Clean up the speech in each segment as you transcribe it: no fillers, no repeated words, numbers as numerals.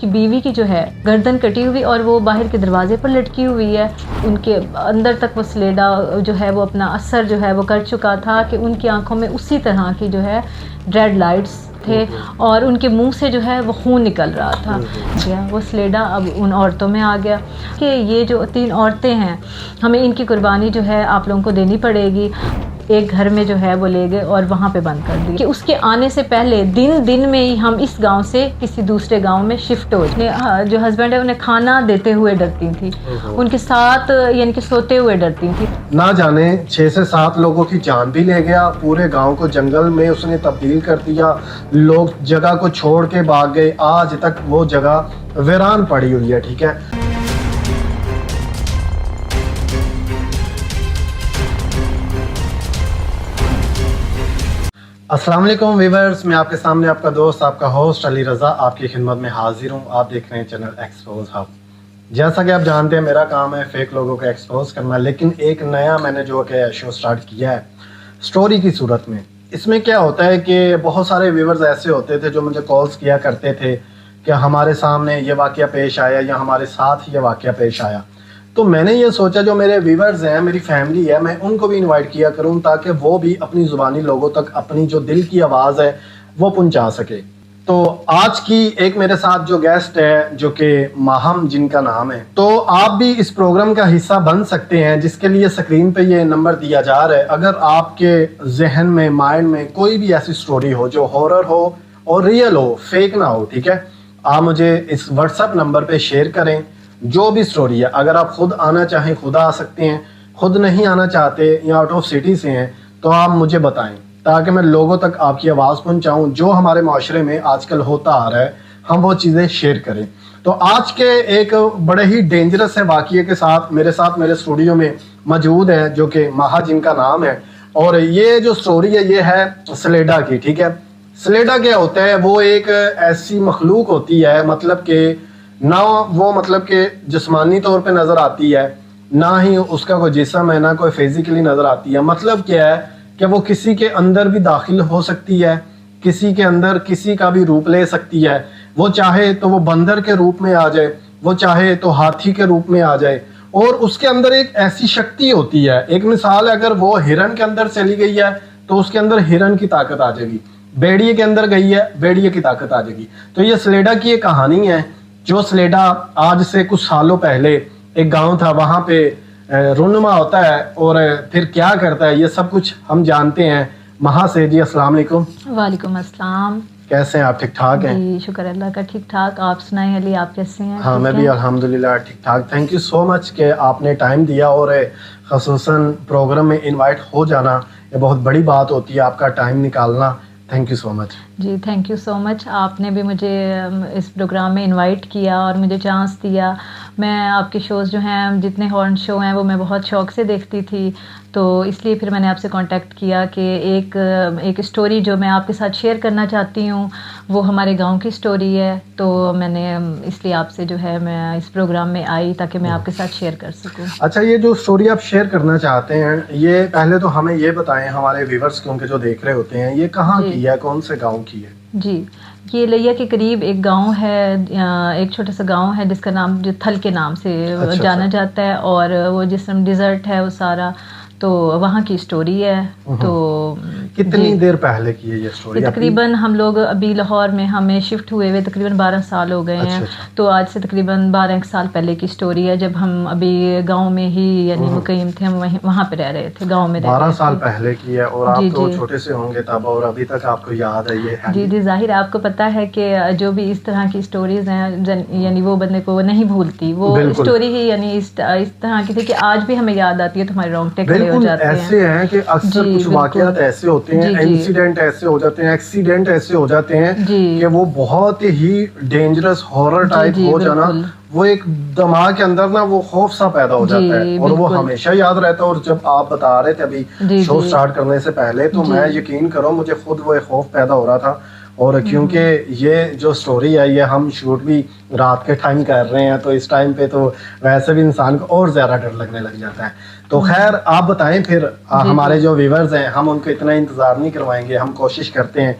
کہ بیوی کی جو ہے گردن کٹی ہوئی اور وہ باہر کے دروازے پر لٹکی ہوئی ہے. ان کے اندر تک وہ سلیڈا جو ہے وہ اپنا اثر جو ہے وہ کر چکا تھا کہ ان کی آنکھوں میں اسی طرح کی جو ہے ریڈ لائٹس تھے اور ان کے منہ سے جو ہے وہ خون نکل رہا تھا. وہ سلیڈا اب ان عورتوں میں آ گیا کہ یہ جو 3 عورتیں ہیں ہمیں ان کی قربانی جو ہے آپ لوگوں کو دینی پڑے گی. ایک گھر میں جو ہے وہ لے گئے اور وہاں پہ بند کر دی کہ اس کے آنے سے پہلے دن میں ہی ہم اس گاؤں سے کسی دوسرے گاؤں میں شفٹ ہو جائے. جو ہسبینڈ ہے انہیں کھانا دیتے ہوئے ڈرتی تھی, ان کے ساتھ یعنی کہ سوتے ہوئے ڈرتی تھی. نہ جانے 6 سے 7 لوگوں کی جان بھی لے گیا, پورے گاؤں کو جنگل میں اس نے تبدیل کر دیا, لوگ جگہ کو چھوڑ کے بھاگ گئے. آج تک وہ جگہ ویران پڑی ہوئی ہے. ٹھیک ہے, السلام علیکم ویورز, میں آپ کے سامنے آپ کا دوست آپ کا ہوسٹ علی رضا آپ کی خدمت میں حاضر ہوں. آپ دیکھ رہے ہیں چینل ایکسپوز ہب. جیسا کہ آپ جانتے ہیں میرا کام ہے فیک لوگوں کو ایکسپوز کرنا, لیکن ایک نیا میں نے جو کہ شو سٹارٹ کیا ہے سٹوری کی صورت میں. اس میں کیا ہوتا ہے کہ بہت سارے ویورز ایسے ہوتے تھے جو مجھے کالز کیا کرتے تھے کہ ہمارے سامنے یہ واقعہ پیش آیا یا ہمارے ساتھ یہ واقعہ پیش آیا. تو میں نے یہ سوچا جو میرے ویورز ہیں, میری فیملی ہے, میں ان کو بھی انوائٹ کیا کروں تاکہ وہ بھی اپنی زبانی لوگوں تک اپنی جو دل کی آواز ہے وہ پہنچا سکے. تو آج کی ایک میرے ساتھ جو گیسٹ ہے جو کہ ماہم جن کا نام ہے, تو آپ بھی اس پروگرام کا حصہ بن سکتے ہیں, جس کے لیے سکرین پہ یہ نمبر دیا جا رہا ہے. اگر آپ کے ذہن میں مائنڈ میں کوئی بھی ایسی سٹوری ہو جو ہارر ہو اور ریئل ہو, فیک نہ ہو, ٹھیک ہے, آپ مجھے اس واٹس ایپ نمبر پہ شیئر کریں جو بھی سٹوری ہے. اگر آپ خود آنا چاہیں خود آ سکتے ہیں, خود نہیں آنا چاہتے یا آؤٹ آف سٹی سے ہیں تو آپ مجھے بتائیں تاکہ میں لوگوں تک آپ کی آواز پہنچاؤں. جو ہمارے معاشرے میں آج کل ہوتا آ رہا ہے ہم وہ چیزیں شیئر کریں. تو آج کے ایک بڑے ہی ڈینجرس ہے واقعے کے ساتھ میرے اسٹوڈیو میں موجود ہے جو کہ ماہا جن کا نام ہے. اور یہ جو سٹوری ہے یہ ہے سلیڈا کی. ٹھیک ہے, سلیڈا کیا ہوتا ہے, وہ ایک ایسی مخلوق ہوتی ہے مطلب کہ نہ وہ مطلب کہ جسمانی طور پہ نظر آتی ہے, نہ ہی اس کا کوئی جسم ہے, نہ کوئی فزیکلی نظر آتی ہے. مطلب کیا ہے کہ وہ کسی کے اندر بھی داخل ہو سکتی ہے, کسی کے اندر کسی کا بھی روپ لے سکتی ہے. وہ چاہے تو وہ بندر کے روپ میں آ جائے, وہ چاہے تو ہاتھی کے روپ میں آ جائے. اور اس کے اندر ایک ایسی شکتی ہوتی ہے, ایک مثال اگر وہ ہرن کے اندر چلی گئی ہے تو اس کے اندر ہرن کی طاقت آ جائے گی, بیڑیے کے اندر گئی ہے بیڑیے کی طاقت آ جائے گی. تو یہ سلیڈا کی ایک کہانی ہے. جو سلیڈا آج سے کچھ سالوں پہلے ایک گاؤں تھا, وہاں پہ رونما ہوتا ہے اور پھر کیا کرتا ہے یہ سب کچھ ہم جانتے ہیں مہا سے. جی السلام علیکم. وعلیکم السلام. کیسے ہیں آپ؟ ٹھیک ٹھاک ہیں؟ جی شکر اللہ کا, ٹھیک ٹھاک. آپ سنائیں علی, آپ کیسے ہیں؟ ہاں میں بھی الحمدللہ ٹھیک ٹھاک. تھینک یو سو مچ کہ آپ نے ٹائم دیا اور خصوصاً پروگرام میں انوائٹ ہو جانا یہ بہت بڑی بات ہوتی ہے, آپ کا ٹائم نکالنا. Thank you so much. جی تھینک یو سو مچ. آپ نے بھی مجھے اس پروگرام میں انوائٹ کیا اور مجھے چانس دیا. میں آپ کے شوز جو ہیں جتنے ہارن شو ہیں وہ میں بہت شوق سے دیکھتی تھی, تو اس لیے پھر میں نے آپ سے کانٹیکٹ کیا کہ ایک اسٹوری جو میں آپ کے ساتھ شیئر کرنا چاہتی ہوں وہ ہمارے گاؤں کی اسٹوری ہے. تو میں نے اس لیے آپ سے جو ہے میں اس پروگرام میں آئی تاکہ میں آپ کے ساتھ شیئر کر سکوں. اچھا, یہ جو اسٹوری آپ شیئر کرنا چاہتے ہیں یہ پہلے تو ہمیں یہ بتائیں ہمارے ویورز کیونکہ جو دیکھ رہے ہوتے ہیں, یہ کہاں کی ہے, کون سے گاؤں کی ہے؟ جی یہ لیا کے قریب ایک گاؤں ہے, ایک چھوٹا سا گاؤں ہے جس کا نام جو تھل کے نام سے جانا جاتا ہے, اور وہ جس میں ڈیزرٹ ہے وہ سارا, تو وہاں کی اسٹوری ہے. تو کتنی دیر پہلے کی ہے یہ اسٹوری؟ تقریباً ہم لوگ ابھی لاہور میں ہمیں شفٹ ہوئے ہوئے تقریباً 12 سال ہو گئے ہیں. تو آج سے تقریباً 12 سال پہلے کی اسٹوری ہے, جب ہم ابھی گاؤں میں ہی یعنی مقیم تھے, ہم وہاں پہ رہ رہے تھے, گاؤں میں 12 سال پہلے کی ہے. اور آپ تو چھوٹے سے ہوں گے تب, اور ابھی تک آپ کو یاد ہے یہ؟ جی جی ظاہر ہے, آپ کو پتہ ہے کہ جو بھی اس طرح کی اسٹوریز ہیں یعنی وہ بندے کو نہیں بھولتی. وہ اسٹوری ہی یعنی اس طرح کی تھی کہ آج بھی ہمیں یاد آتی ہے, تمہارے رونگٹے کھڑے ہو جاتے ہیں. ایسے ہیں کہ اکثر کچھ واقعات ایسے ہوتے ہیں, انسیڈنٹ ایسے ہو جاتے ہیں, ایکسیڈنٹ ایسے ہو جاتے ہیں کہ وہ بہت ہی ڈینجرس ہارر ٹائپ ہو جانا, وہ ایک دماغ کے اندر نا وہ خوف سا پیدا ہو جاتا ہے اور وہ ہمیشہ یاد رہتا ہے. اور جب آپ بتا رہے تھے ابھی شو سٹارٹ کرنے سے پہلے, تو میں یقین کرو مجھے خود وہ خوف پیدا ہو رہا تھا. اور کیونکہ یہ جو سٹوری ہے یہ ہم شوٹ بھی رات کے ٹائم کر رہے ہیں, تو اس ٹائم پہ تو ویسے بھی انسان کو اور زیادہ ڈر لگنے لگ جاتا ہے. تو خیر آپ بتائیں پھر, ہمارے جو ویورز ہیں ہم ان کو اتنا انتظار نہیں کروائیں گے, ہم کوشش کرتے ہیں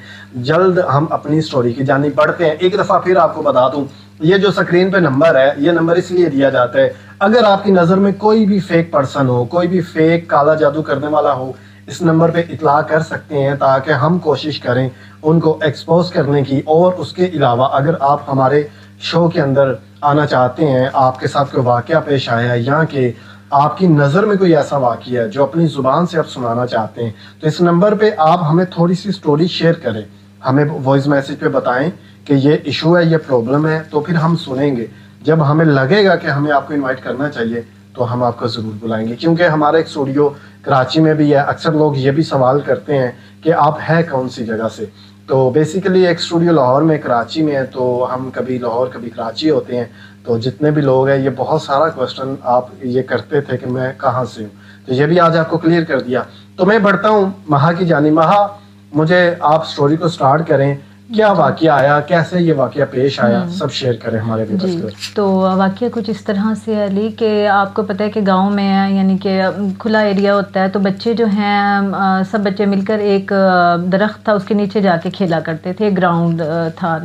جلد ہم اپنی سٹوری کی جانب بڑھتے ہیں. ایک دفعہ پھر آپ کو بتا دوں یہ جو سکرین پہ نمبر ہے یہ نمبر اس لیے دیا جاتا ہے اگر آپ کی نظر میں کوئی بھی فیک پرسن ہو, کوئی بھی فیک کالا جادو کرنے والا ہو, اس نمبر پہ اطلاع کر سکتے ہیں تاکہ ہم کوشش کریں ان کو ایکسپوز کرنے کی. اور اس کے علاوہ اگر آپ ہمارے شو کے اندر آنا چاہتے ہیں, آپ کے ساتھ کوئی واقعہ پیش آیا ہے یا کہ آپ کی نظر میں کوئی ایسا واقعہ ہے جو اپنی زبان سے آپ سنانا چاہتے ہیں, تو اس نمبر پہ آپ ہمیں تھوڑی سی سٹوری شیئر کریں, ہمیں وائس میسج پہ بتائیں کہ یہ ایشو ہے, یہ پرابلم ہے, تو پھر ہم سنیں گے. جب ہمیں لگے گا کہ ہمیں آپ کو انوائٹ کرنا چاہیے تو ہم آپ کو ضرور بلائیں گے, کیونکہ ہمارا ایک اسٹوڈیو کراچی میں بھی ہے. اکثر لوگ یہ بھی سوال کرتے ہیں کہ آپ ہے کون سی جگہ سے, تو بیسیکلی ایک اسٹوڈیو لاہور میں کراچی میں ہے, تو ہم کبھی لاہور کبھی کراچی ہوتے ہیں. تو جتنے بھی لوگ ہیں یہ بہت سارا کوشچن آپ یہ کرتے تھے کہ میں کہاں سے ہوں, تو یہ بھی آج آپ کو کلیئر کر دیا. تو میں بڑھتا ہوں مہا کی جانب. مہا, مجھے آپ سٹوری کو سٹارٹ کریں, کیا واقعہ آیا, کیسے یہ واقعہ پیش آیا, سب شیئر کریں ہمارے ویورز کو. تو واقعہ کچھ اس طرح سے ہے علی کہ آپ کو پتہ ہے کہ گاؤں میں یعنی کہ کھلا ایریا ہوتا ہے, تو بچے جو ہیں سب بچے مل کر ایک درخت تھا اس کے نیچے جا کے کھیلا کرتے تھے. گراؤنڈ تھا,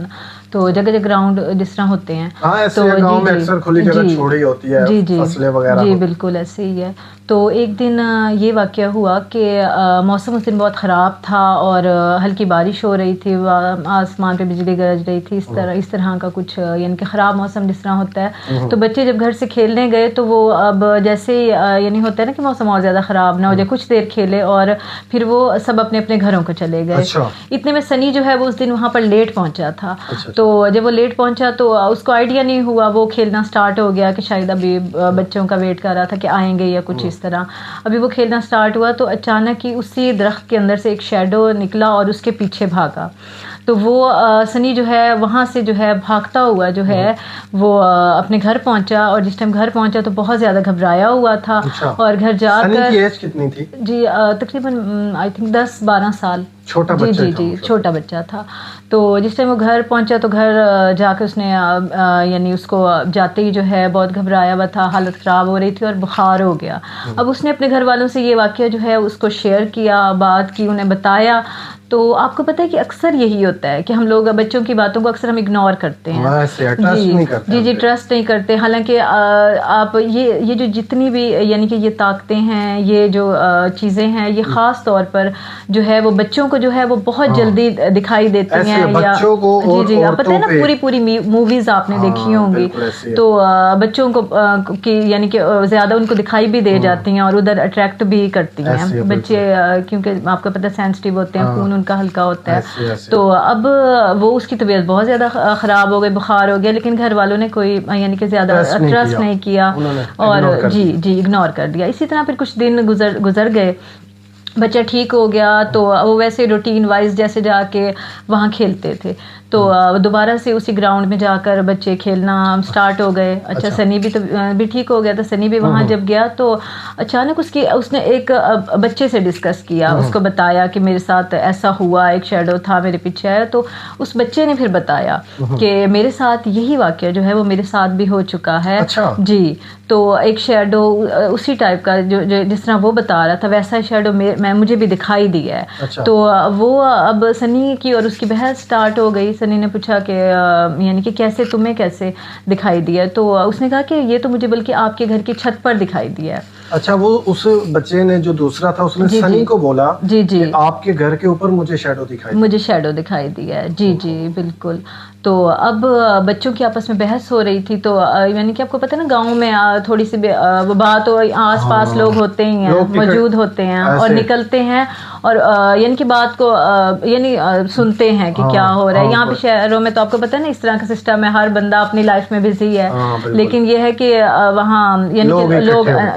تو جگہ جگہ گراؤنڈ جس طرح ہوتے ہیں, تو گاؤں میں اکثر کھلی جگہ چھوڑی ہوتی ہے, فصلیں وغیرہ. جی بالکل ایسے ہی ہے. تو ایک دن یہ واقعہ ہوا کہ موسم اس دن بہت خراب تھا اور ہلکی بارش ہو رہی تھی, آسمان پہ بجلی گرج رہی تھی, اس طرح کا کچھ یعنی کہ خراب موسم جس طرح ہوتا ہے. تو بچے جب گھر سے کھیلنے گئے تو وہ اب جیسے یعنی ہوتا ہے نا کہ موسم اور زیادہ خراب نہ ہو جائے, کچھ دیر کھیلے اور پھر وہ سب اپنے اپنے گھروں کو چلے گئے. اتنے میں سنی جو ہے وہ اس دن وہاں پر لیٹ پہنچا تھا. تو جب وہ لیٹ پہنچا تو اس کو آئیڈیا نہیں ہوا, وہ کھیلنا سٹارٹ ہو گیا کہ شاید ابھی بچوں کا ویٹ کر رہا تھا کہ آئیں گے یا کچھ اس طرح. ابھی وہ کھیلنا سٹارٹ ہوا تو اچانک ہی اسی درخت کے اندر سے ایک شیڈو نکلا اور اس کے پیچھے بھاگا. تو وہ سنی جو ہے وہاں سے جو ہے بھاگتا ہوا جو ہے وہ اپنے گھر پہنچا, اور جس ٹائم گھر پہنچا تو بہت زیادہ گھبرایا ہوا تھا. اور گھر جا کر, سنی کی ایج کتنی تھی؟ جی تقریباً آئی تھنک 10-12 سال. چھوٹا بچہ جی چھوٹا بچہ تھا. تو جس ٹائم وہ گھر پہنچا تو گھر جا کے اس نے یعنی اس کو جاتے ہی جو ہے بہت گھبرایا ہوا تھا, حالت خراب ہو رہی تھی اور بخار ہو گیا. اب اس نے اپنے گھر والوں سے یہ واقعہ جو ہے اس کو شیئر کیا, بات کی, انہیں بتایا. تو آپ کو پتہ ہے کہ اکثر یہی ہوتا ہے کہ ہم لوگ بچوں کی باتوں کو اکثر ہم اگنور کرتے ہیں, جی ٹرسٹ نہیں کرتے. حالانکہ آپ یہ جو جتنی بھی یعنی کہ یہ طاقتیں ہیں, یہ جو چیزیں ہیں, یہ خاص طور پر جو ہے وہ بچوں کو جو ہے وہ بہت جلدی دکھائی دیتی ہیں. یا جی آپ پتہ ہے نا پوری موویز آپ نے دیکھی ہوں گی, تو بچوں کو یعنی کہ زیادہ ان کو دکھائی بھی دے جاتی ہیں اور ادھر اٹریکٹ بھی کرتی ہیں بچے, کیونکہ آپ کو پتہ ہے سینسٹیو ہوتے ہیں, خون ان کا ہلکا ہوتا ہے. تو اب وہ اس کی طبیعت بہت زیادہ خراب ہو گئی, بخار ہو گیا, لیکن گھر والوں نے کوئی یعنی کہ زیادہ ٹرسٹ نہیں کیا اور جی اگنور کر دیا. اسی طرح پھر کچھ دن گزر گئے, بچہ ٹھیک ہو گیا. تو وہ ویسے روٹین وائز جیسے جا کے وہاں کھیلتے تھے, تو دوبارہ سے اسی گراؤنڈ میں جا کر بچے کھیلنا سٹارٹ ہو گئے. اچھا سنی بھی ٹھیک ہو گیا, تو سنی بھی وہاں جب گیا تو اچانک اس نے ایک بچے سے ڈسکس کیا, اس کو بتایا کہ میرے ساتھ ایسا ہوا, ایک شیڈو تھا میرے پیچھے آیا. تو اس بچے نے پھر بتایا کہ میرے ساتھ یہی واقعہ جو ہے وہ میرے ساتھ بھی ہو چکا ہے. جی تو ایک شیڈو اسی ٹائپ کا جو جس طرح وہ بتا رہا تھا ویسا شیڈو مجھے بھی دکھائی دیا ہے. تو وہ اب سنی کی اور اس کی بحث سٹارٹ ہو گئی. سنی نے پوچھا کہ یعنی کہ کیسے تمہیں کیسے دکھائی دیا, تو اس نے کہا کہ یہ تو مجھے بلکہ آپ کے گھر کی چھت پر دکھائی دیا ہے. اچھا, وہ اس بچے نے جو دوسرا تھا اس نے سنی کو بولا کہ آپ کے گھر کے اوپر مجھے شیڈو دکھائی دیا ہے. جی بالکل. تو اب بچوں کی آپس میں بحث ہو رہی تھی, تو یعنی کہ آپ کو پتہ ہے نا گاؤں میں تھوڑی سی وہ بات ہو, آس پاس لوگ ہوتے ہی ہیں, موجود ہوتے ہیں اور نکلتے ہیں اور یعنی کہ بات کو یعنی سنتے ہیں کہ کیا ہو رہا ہے. یہاں پہ شہروں میں تو آپ کو پتہ ہے نا اس طرح کا سسٹم ہے, ہر بندہ اپنی لائف میں بزی ہے, لیکن یہ ہے کہ وہاں یعنی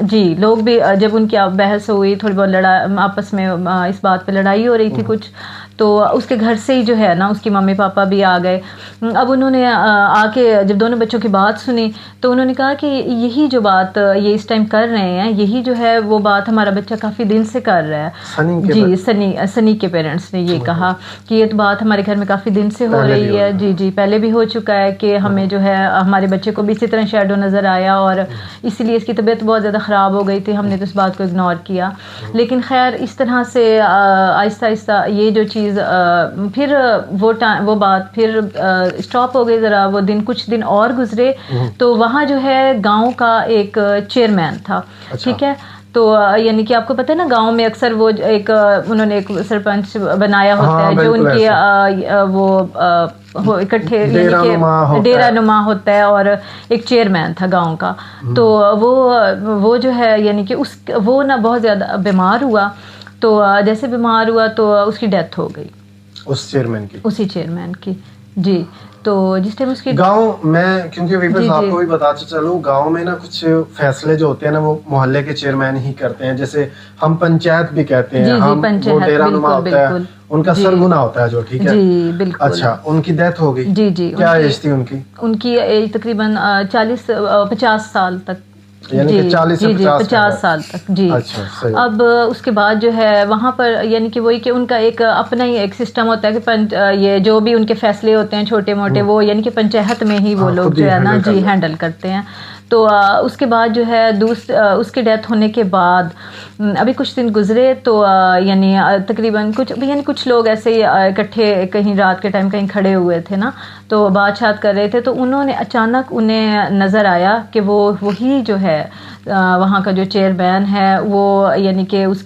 کہ لوگ بھی جب ان کی بحث ہوئی, تھوڑی بہت آپس میں اس بات پہ لڑائی ہو رہی تھی کچھ, تو اس کے گھر سے ہی جو ہے نا اس کی ممی پاپا بھی آ گئے. اب انہوں نے آ کے جب دونوں بچوں کی بات سنی تو انہوں نے کہا کہ یہی جو بات یہ اس ٹائم کر رہے ہیں, یہی جو ہے وہ بات ہمارا بچہ کافی دن سے کر رہا ہے. جی سنی کے پیرنٹس نے یہ کہا کہ یہ تو بات ہمارے گھر میں کافی دن سے ہو رہی ہے. جی پہلے بھی ہو چکا ہے کہ ہمیں جو ہے ہمارے بچے کو بھی اسی طرح شیڈو نظر آیا اور اسی لیے اس کی طبیعت بہت زیادہ خراب ہو گئی تھی, ہم نے تو اس بات کو اگنور کیا. لیکن خیر اس طرح سے آہستہ آہستہ یہ جو چیز چیز پھر وہ بات پھر اسٹاپ ہو گئی ذرا. وہ دن کچھ دن اور گزرے تو وہاں جو ہے گاؤں کا ایک چیئرمین تھا. ٹھیک ہے, تو یعنی کہ آپ کو پتہ ہے نا گاؤں میں اکثر وہ ایک انہوں نے ایک سرپنچ بنایا ہوتا ہے جو ان کی وہ اکٹھے یعنی کہ ڈیرا نما ہوتا ہے, اور ایک چیئرمین تھا گاؤں کا. تو وہ جو ہے یعنی کہ وہ نا بہت زیادہ بیمار ہوا. تو جیسے بیمار ہوا تو اس کی ڈیتھ ہو گئی, اسی چیئرمین کی. جی, تو جس ٹائم اس کی گاؤں میں, کیونکہ ویورز آپ کو بھی بتاتے چلوں, گاؤں میں نا کچھ فیصلے جو ہوتے ہیں نا وہ محلے کے چیئرمین ہی کرتے ہیں. جیسے ہم پنچایت بھی کہتے ہیں, ہم وہ ڈیرا نما ہوتا ہے, ان کا سرغنہ ہوتا ہے جو. ٹھیک ہے, جی بالکل. اچھا, ان کی ڈیتھ ہو گئی. جی جی, کیا ایج تھی ان کی؟ ان کی ایج تقریباً 50 سال تک. یعنی کہ 40 سے 50 سال تک. جی. اب اس کے بعد جو ہے وہاں پر یعنی کہ وہی کہ ان کا ایک اپنا ہی ایک سسٹم ہوتا ہے کہ یہ جو بھی ان کے فیصلے ہوتے ہیں چھوٹے موٹے وہ یعنی کہ پنچایت میں ہی وہ لوگ جو ہے نا جی ہینڈل کرتے ہیں. تو اس کے بعد جو ہے اس کی ڈیتھ ہونے کے بعد ابھی کچھ دن گزرے تو یعنی تقریباً کچھ لوگ ایسے ہی اکٹھے کہیں رات کے ٹائم کہیں کھڑے ہوئے تھے نا, تو بات چیت کر رہے تھے. تو انہوں نے اچانک انہیں نظر آیا کہ وہی جو ہے وہاں کا جو چیئرمین ہے وہ یعنی کہ اس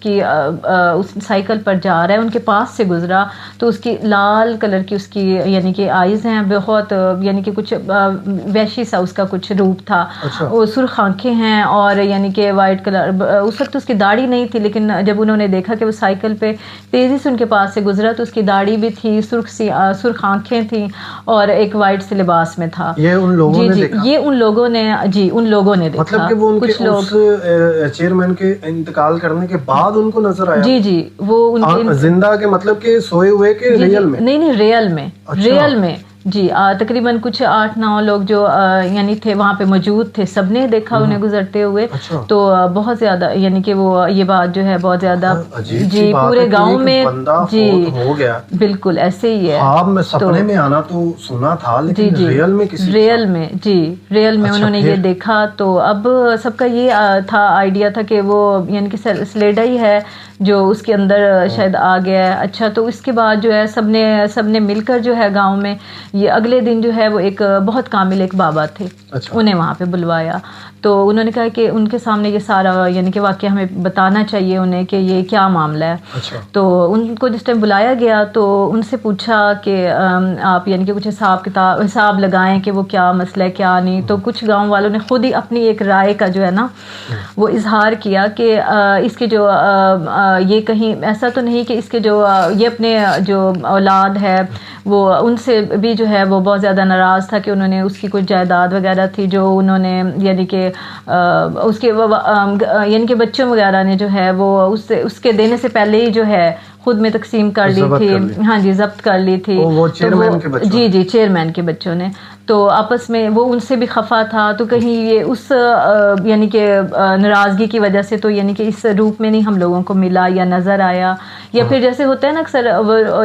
سائیکل پر جا رہا ہے, ان کے پاس سے گزرا. تو اس کی لال کلر کی اس کی یعنی کہ آئیز ہیں, بہت یعنی کہ کچھ وحشی سا اس کا کچھ روپ تھا. وہ سرخ آنکھیں ہیں اور یعنی کہ وائٹ کلر. اس وقت اس کی داڑھی نہیں تھی, لیکن جب انہوں نے دیکھا کہ وہ سائیکل پہ تیزی سے ان کے پاس سے گزرا تو اس کی داڑھی بھی تھی, سرخ آنکھیں تھیں اور ایک وائٹ سے لباس میں تھا. یہ ان لوگوں نے دیکھا, یہ ان لوگوں نے ان لوگوں نے دیکھا. مطلب کہ وہ کچھ لوگ چیئرمین کے انتقال کرنے کے بعد ان کو نظر آیا. جی جی, وہ زندہ کے مطلب کہ سوئے ہوئے کے ریئل میں؟ نہیں, ریئل میں. جی, تقریباً کچھ 8-9 لوگ جو یعنی تھے وہاں پہ موجود تھے, سب نے دیکھا انہیں گزرتے ہوئے. تو بہت زیادہ یعنی کہ وہ یہ بات جو ہے بہت زیادہ جی پورے گاؤں میں جی ہو گیا. بالکل ایسے ہی ہے. خواب میں سپنے میں آنا تو سنا تھا, لیکن ریئل میں کسی ریئل میں انہوں نے یہ دیکھا. تو اب سب کا یہ تھا آئیڈیا تھا کہ وہ یعنی کہ سلیڈا ہی ہے جو اس کے اندر شاید آ گیا ہے. اچھا, تو اس کے بعد جو ہے سب نے مل کر جو ہے گاؤں میں یہ اگلے دن جو ہے وہ ایک بہت کامل ایک بابا تھے, انہیں وہاں پہ بلوایا. تو انہوں نے کہا کہ ان کے سامنے یہ سارا یعنی کہ واقعہ ہمیں بتانا چاہیے انہیں کہ یہ کیا معاملہ ہے. تو ان کو جس ٹائم بلایا گیا تو ان سے پوچھا کہ آپ یعنی کہ کچھ حساب لگائیں کہ وہ کیا مسئلہ ہے کیا نہیں. تو کچھ گاؤں والوں نے خود ہی اپنی ایک رائے کا جو ہے نا وہ اظہار کیا کہ اس کے جو یہ کہیں ایسا تو نہیں کہ اس کے جو یہ اپنے جو اولاد ہے وہ ان سے بھی جو ہے وہ بہت زیادہ ناراض تھا کہ انہوں نے اس کی کچھ جائیداد وغیرہ تھی جو انہوں نے یعنی کہ اس کے یعنی کہ بچوں وغیرہ نے جو ہے وہ اس کے دینے سے پہلے ہی جو ہے خود میں تقسیم کر لی تھی. ہاں جی, ضبط کر لی تھی. جی چیئرمین کے بچوں نے. تو آپس میں وہ ان سے بھی خفا تھا. تو کہیں یہ اس یعنی کہ ناراضگی کی وجہ سے تو یعنی کہ اس روپ میں نہیں ہم لوگوں کو ملا یا نظر آیا, یا پھر جیسے ہوتا ہے نا اکثر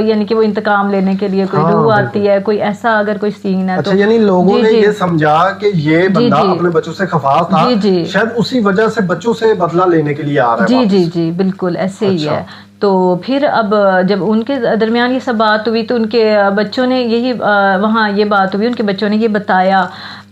یعنی کہ وہ انتقام لینے کے لیے کوئی روح آتی ہے, کوئی ایسا اگر کوئی سین ہے. اچھا, یعنی لوگوں نے یہ سمجھا کہ یہ بندہ اپنے بچوں سے خفا تھا, شاید اسی وجہ سے بچوں سے بدلہ لینے کے لیے آ رہا ہے. جی بالکل ایسے ہی ہے. تو پھر اب جب ان کے درمیان یہ سب بات ہوئی تو ان کے بچوں نے یہی وہاں یہ بات ہوئی, ان کے بچوں نے یہ بتایا,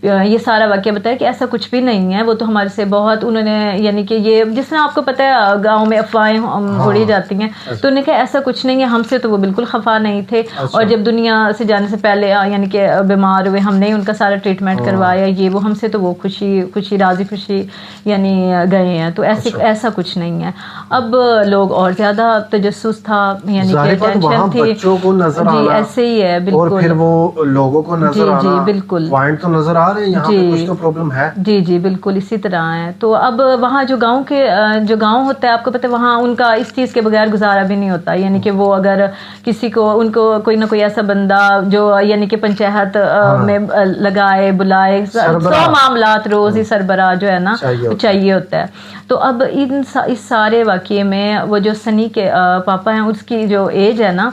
یہ سارا واقعہ بتایا کہ ایسا کچھ بھی نہیں ہے, وہ تو ہمارے سے بہت انہوں نے یعنی کہ یہ جس طرح آپ کو پتہ ہے گاؤں میں افواہیں اڑی جاتی ہیں, تو انہوں نے کہا ایسا کچھ نہیں ہے, ہم سے تو وہ بالکل خفا نہیں تھے. اور جب دنیا سے جانے سے پہلے یعنی کہ بیمار ہوئے ہم نے ان کا سارا ٹریٹمنٹ کروایا, یہ وہ ہم سے تو وہ خوشی راضی خوشی یعنی گئے ہیں. تو ایسا کچھ نہیں ہے. اب لوگ اور زیادہ تجسس تھا یعنی کہ ٹینشن تھی. جی ایسے ہی ہے بالکل. اور پھر وہ لوگوں کو نظر آنا, جی بالکل پوائنٹ تو نظر آ رہے ہیں یہاں پہ کچھ تو پرابلم ہے. جی بالکل اسی طرح ہے. تو اب وہاں جو گاؤں ہوتا ہے آپ کو پتہ ہے وہاں ان کا اس چیز کے بغیر گزارا بھی نہیں ہوتا. یعنی کہ وہ اگر کسی کو ان کو کوئی نہ کوئی ایسا بندہ جو یعنی کہ پنچایت میں لگائے بلائے, سو معاملات روز ہی سربراہ جو ہے نا چاہیے ہوتا ہے. تو اب اس سارے واقعے میں وہ جو سنی کے پاپا ہیں اس کی جو ایج ہے نا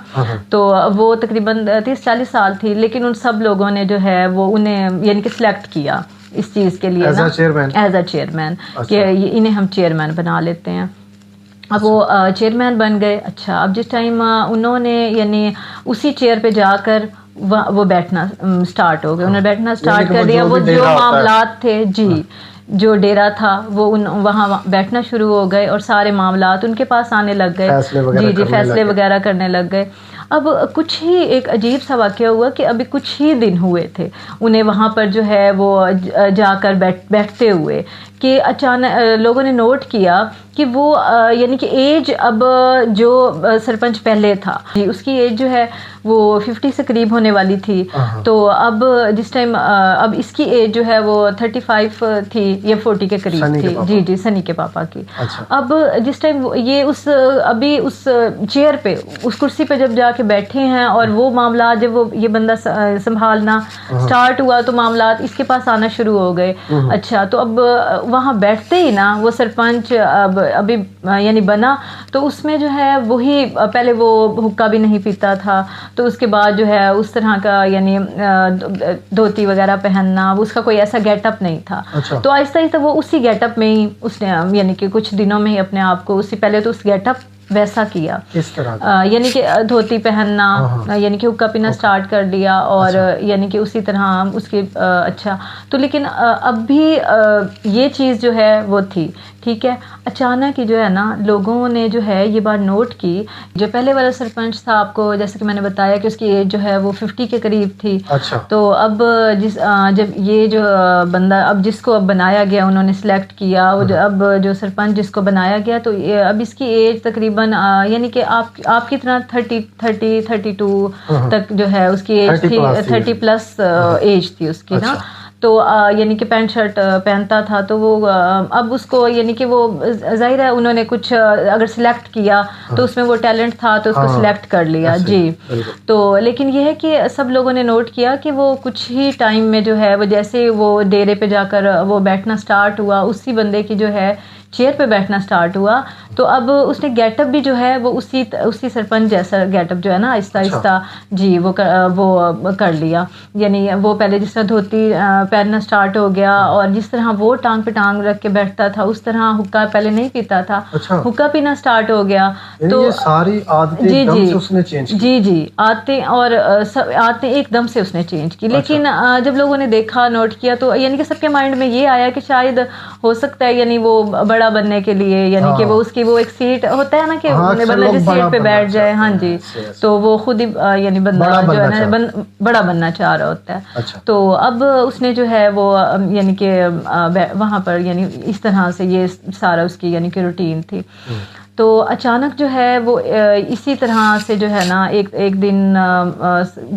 تو وہ تقریباً 30-40 سال تھی, لیکن ان سب لوگوں نے جو ہے وہ انہیں یعنی کہ سلیکٹ کیا اس چیز کے لیے ایز اے چیئرمین کہ انہیں ہم چیئرمین بنا لیتے ہیں. اب وہ چیئرمین بن گئے. اچھا اب جس ٹائم انہوں نے یعنی اسی چیئر پہ جا کر وہ بیٹھنا سٹارٹ ہو گئے, انہوں نے بیٹھنا سٹارٹ کر دیا. وہ جو معاملات تھے جی جو ڈیرا تھا وہ وہاں بیٹھنا شروع ہو گئے اور سارے معاملات ان کے پاس آنے لگ گئے. جی فیصلے وغیرہ کرنے لگ گئے. اب کچھ ہی ایک عجیب سا واقعہ ہوا کہ ابھی کچھ ہی دن ہوئے تھے انہیں وہاں پر جو ہے وہ جا کر بیٹھتے ہوئے کہ اچانک لوگوں نے نوٹ کیا کہ وہ یعنی کہ ایج اب جو سرپنچ پہلے تھا جی اس کی ایج جو ہے وہ 50 سے قریب ہونے والی تھی. تو اب جس ٹائم اب اس کی ایج جو ہے وہ 35 تھی یا 40 کے قریب تھی. جی سنی کے پاپا کی. اب جس ٹائم یہ ابھی اس چیئر پہ اس کرسی پہ جب جا کے بیٹھے ہیں اور وہ معاملات جب وہ یہ بندہ سنبھالنا سٹارٹ ہوا تو معاملات اس کے پاس آنا شروع ہو گئے. اچھا تو اب وہاں بیٹھتے ہی نا وہ سرپنچ ابھی یعنی بنا تو اس میں جو ہے وہی پہلے وہ حقہ بھی نہیں پیتا تھا تو اس کے بعد جو ہے اس طرح کا یعنی دھوتی وغیرہ پہننا اس کا کوئی ایسا گیٹ اپ نہیں تھا. تو آہستہ آہستہ وہ اسی گیٹ اپ میں ہی اس نے یعنی کہ کچھ دنوں میں ہی اپنے آپ کو اس سے پہلے تو اس گیٹ اپ ویسا کیا یعنی کہ دھوتی پہننا یعنی کہ حقہ پینا سٹارٹ کر دیا اور یعنی کہ اسی طرح اس کی اچھا تو لیکن اب بھی یہ چیز جو ہے وہ تھی. ٹھیک ہے اچانک ہی جو ہے نا لوگوں نے جو ہے یہ بات نوٹ کی. جو پہلے والا سرپنچ تھا آپ کو جیسے کہ میں نے بتایا کہ اس کی ایج جو ہے وہ 50 کے قریب تھی. تو اب جب یہ جو بندہ اب جس کو اب بنایا گیا انہوں نے سلیکٹ کیا اب جو سرپنچ جس کو بنایا گیا تو اب اس کی ایج تقریباً یعنی کہ آپ کی طرح 32 تک جو ہے اس کی ایج تھی 30+ ایج تھی اس کی نا. تو یعنی کہ پینٹ شرٹ پہنتا تھا تو وہ اب اس کو یعنی کہ وہ ظاہر ہے انہوں نے کچھ اگر سلیکٹ کیا تو اس میں وہ ٹیلنٹ تھا تو اس کو سلیکٹ کر لیا. جی تو لیکن یہ ہے کہ سب لوگوں نے نوٹ کیا کہ وہ کچھ ہی ٹائم میں جو ہے وہ جیسے وہ ڈیرے پہ جا کر وہ بیٹھنا سٹارٹ ہوا اسی بندے کی جو ہے چیئر پہ بیٹھنا سٹارٹ ہوا تو اب اس نے گیٹ اپ بھی جو ہے وہ اسی سرپنچ جیسا گیٹ اپ جو ہے نا آہستہ آہستہ جی وہ کر لیا. یعنی وہ پہلے جس طرح دھوتی پہننا سٹارٹ ہو گیا اور جس طرح وہ ٹانگ پہ ٹانگ رکھ کے بیٹھتا تھا اس طرح حقہ پہلے نہیں پیتا تھا حقہ پینا سٹارٹ ہو گیا. تو ساری جی آتے ایک دم سے اس نے چینج کی. لیکن جب لوگوں نے دیکھا نوٹ کیا تو یعنی کہ سب کے مائنڈ میں یہ آیا کہ شاید ہو سکتا ہے یعنی وہ بڑا بننے کے لیے یعنی کہ وہ اس کی وہ ایک سیٹ ہوتا ہے نا کہ بندہ جس سیٹ پہ بیٹھ جائے ہاں جی تو وہ خود ہی یعنی بندہ جو ہے نا بڑا بننا چاہ رہا ہوتا ہے. تو اب اس نے جو ہے وہ یعنی کہ وہاں پر یعنی اس طرح سے یہ سارا اس کی یعنی کہ روٹین تھی. تو اچانک جو ہے وہ اسی طرح سے جو ہے نا ایک دن